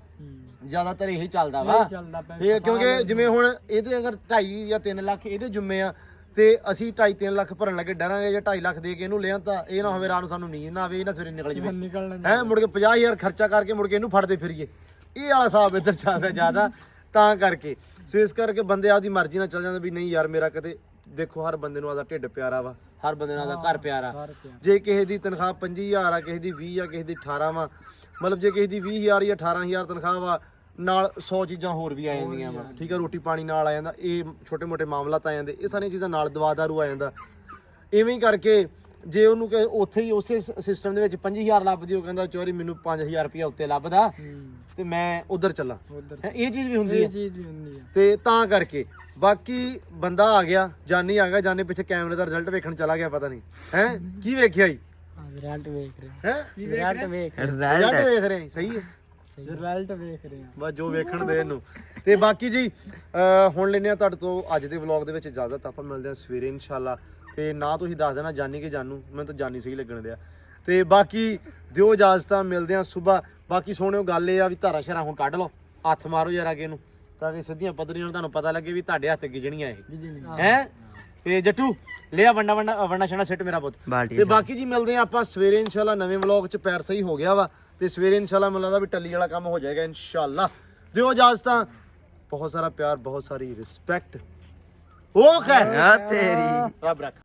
ਜ਼ਿਆਦਾਤਰ ਇਹੀ ਚੱਲਦਾ ਵਾ चलदा पे ਇਹ ਕਿਉਂਕਿ ਜਿਵੇਂ ਹੁਣ ਇਹਦੇ ਅਗਰ 2.5 ਜਾਂ 3 ਲੱਖ ਇਹਦੇ ਜੁੰਮੇ ਆ ਤੇ ਅਸੀਂ 2.5-3 ਲੱਖ ਭਰਨ ਲੱਗੇ ਡਰਾਂਗੇ ਜੇ 2.5 ਲੱਖ ਦੇ ਕੇ ਇਹਨੂੰ ਲਿਆਂ ਤਾਂ ਇਹ ਨਾ ਹੋਵੇ ਰਾਤ ਨੂੰ ਸਾਨੂੰ ਨੀਂਦ ਨਾ ਆਵੇ ਇਹ ਨਾ ਸਵੇਰੇ ਨਿਕਲ ਜਾਵੇ निकलना ਹੈ ਮੁੜ ਕੇ 50,000 ਖਰਚਾ ਕਰਕੇ ਮੁੜ ਕੇ ਇਹਨੂੰ ਫੜਦੇ ਫਿਰੀਏ ਇਹ ਵਾਲਾ ਹਿਸਾਬ ਇੱਧਰ ਚੱਲਦਾ ਜ਼ਿਆਦਾ ਤਾਂ ਕਰਕੇ ਸੋ ਇਸ ਕਰਕੇ ਬੰਦੇ ਆਪਦੀ ਮਰਜ਼ੀ ਨਾਲ ਚੱਲ ਜਾਂਦੇ ਵੀ ਨਹੀਂ ਯਾਰ ਮੇਰਾ ਕਦੇ ਦੇਖੋ ਹਰ ਬੰਦੇ ਨੂੰ ਆਦਾ ਢਿੱਡ ਪਿਆਰਾ ਵਾ ਹਰ ਬੰਦੇ ਨਾਲ ਆਦਾ ਘਰ ਪਿਆਰਾ ਜੇ ਕਿਸੇ ਦੀ ਤਨਖਾਹ 25,000 ਆ ਕਿਸੇ ਦੀ 20 ਆ ਕਿਸੇ ਦੀ 18 ਵਾ ਮਤਲਬ ਜੇ ਕਿਸੇ ਦੀ 20,000 ਜਾਂ 18,000 ਤਨਖਾਹ ਵਾ ਨਾਲ 100 ਚੀਜ਼ਾਂ ਹੋਰ ਵੀ ਆ ਜਾਂਦੀਆਂ ਵਾ ਠੀਕ ਆ ਰੋਟੀ ਪਾਣੀ ਨਾਲ ਆ ਜਾਂਦਾ ਇਹ ਛੋਟੇ ਮੋਟੇ ਮਾਮਲਾਤ ਆ ਜਾਂਦੇ ਇਹ ਸਾਰੀਆਂ ਚੀਜ਼ਾਂ ਨਾਲ ਦਵਾ ਦਾਰੂ ਆ ਜਾਂਦਾ ਇਵੇਂ ਹੀ ਕਰਕੇ ਜੇ ਉਹਨੂੰ ਕਿ ਉੱਥੇ ਹੀ ਉਸੇ ਸਿਸਟਮ ਦੇ ਵਿੱਚ 5,000 ਲੱਭਦੀ ਉਹ ਕਹਿੰਦਾ ਚੋਰੀ ਮੈਨੂੰ 5,000 ਰੁਪਇਆ ਉੱਤੇ ਲੱਭਦਾ ਤੇ ਮੈਂ ਉਧਰ ਚੱਲਾਂ ਇਹ ਚੀਜ਼ ਵੀ ਹੁੰਦੀ ਹੈ चीज ही हुंदी है ਤੇ ਤਾਂ ਕਰਕੇ ਬਾਕੀ ਬੰਦਾ ਆ ਗਿਆ ਜਾਨੀ ਆ ਗਿਆ ਜਾਨੇ ਪਿੱਛੇ ਕੈਮਰੇ ਦਾ ਰਿਜ਼ਲਟ ਵੇਖਣ ਚਲਾ ਗਿਆ ਪਤਾ ਨਹੀਂ ਹੈ ਕੀ ਵੇਖਿਆ ਜੀ रिजल्ट देख रहे ਹੈ रिजल्ट देख ਰਿਜ਼ਲਟ ਵੇਖ ਰਹੇ ਸਹੀ ਹੈ रिजल्ट देख रहे हैं ਬਸ ਜੋ ਵੇਖਣ ਦੇ ਇਹਨੂੰ ਤੇ ਬਾਕੀ ਜੀ ਹੁਣ ਲੈਨੇ ਆ ਤੁਹਾਡੇ ਤੋਂ ਅੱਜ ਦੇ ਵਲੌਗ ਦੇ ਵਿੱਚ ਇਜਾਜ਼ਤ ਆਪਾਂ ਮਿਲਦੇ ਆ ਸਵੇਰੇ ਇਨਸ਼ਾਅੱਲਾ ਤੇ ਨਾ ਤੁਸੀਂ ਦੱਸ ਦੇਣਾ ਜਾਨੀ ਕਿ ਜਾਨੂ ਮੈਨੂੰ ਤਾਂ ਜਾਨੀ ਸਹੀ ਲੱਗਣ ਦਿਆ ਤੇ ਬਾਕੀ ਦਿਓ ਇਜਾਜ਼ਤਾਂ ਮਿਲਦੇ ਆ ਸਵੇਰ ਬਾਕੀ ਸੋਹਣਿਓ ਗੱਲ ਇਹ ਆ ਵੀ ਧਾਰਾ ਸ਼ਰਾ ਹੁਣ ਕੱਢ ਲਓ ਹੱਥ ਮਾਰੋ ਜਰਾ ਅੱਗੇ ਨੂੰ ਤਾਂ ਕਿ ਸਿੱਧੀਆਂ ਪੱਧਰੀਆਂ ਨੂੰ ਤੁਹਾਨੂੰ ਪਤਾ ਲੱਗੇ ਵੀ ਤੁਹਾਡੇ ਹੱਥ ਗਿਜਣੀਆਂ ਇਹ ਹੈ ਤੇ ਜੱਟੂ ਲਿਆ ਵੰਡਾ ਛਣਾ ਸਿੱਟ ਮੇਰਾ ਪੁੱਤ ਤੇ ਬਾਕੀ ਜੀ ਮਿਲਦੇ ਆ ਆਪਾਂ ਸਵੇਰੇ ਇਨਸ਼ਾਅੱਲਾ ਨਵੇਂ ਵਲੌਗ 'ਚ ਪੈਰ ਸਹੀ ਹੋ ਗਿਆ ਵਾ ਤੇ ਸਵੇਰੇ ਇਨਸ਼ਾਅੱਲਾ ਮੈਨੂੰ ਲੱਗਦਾ ਵੀ ਟੱਲੀ ਵਾਲਾ ਕੰਮ ਹੋ ਜਾਏਗਾ ਇਨਸ਼ਾਅੱਲਾ ਦਿਓ ਇਜਾਜ਼ਤਾਂ ਬਹੁਤ ਸਾਰਾ ਪਿਆਰ ਬਹੁਤ ਸਾਰੀ ਰਿਸਪੈਕਟ ਓਕੇ ਤੇਰੀ ਰੱਬ ਰੱਖ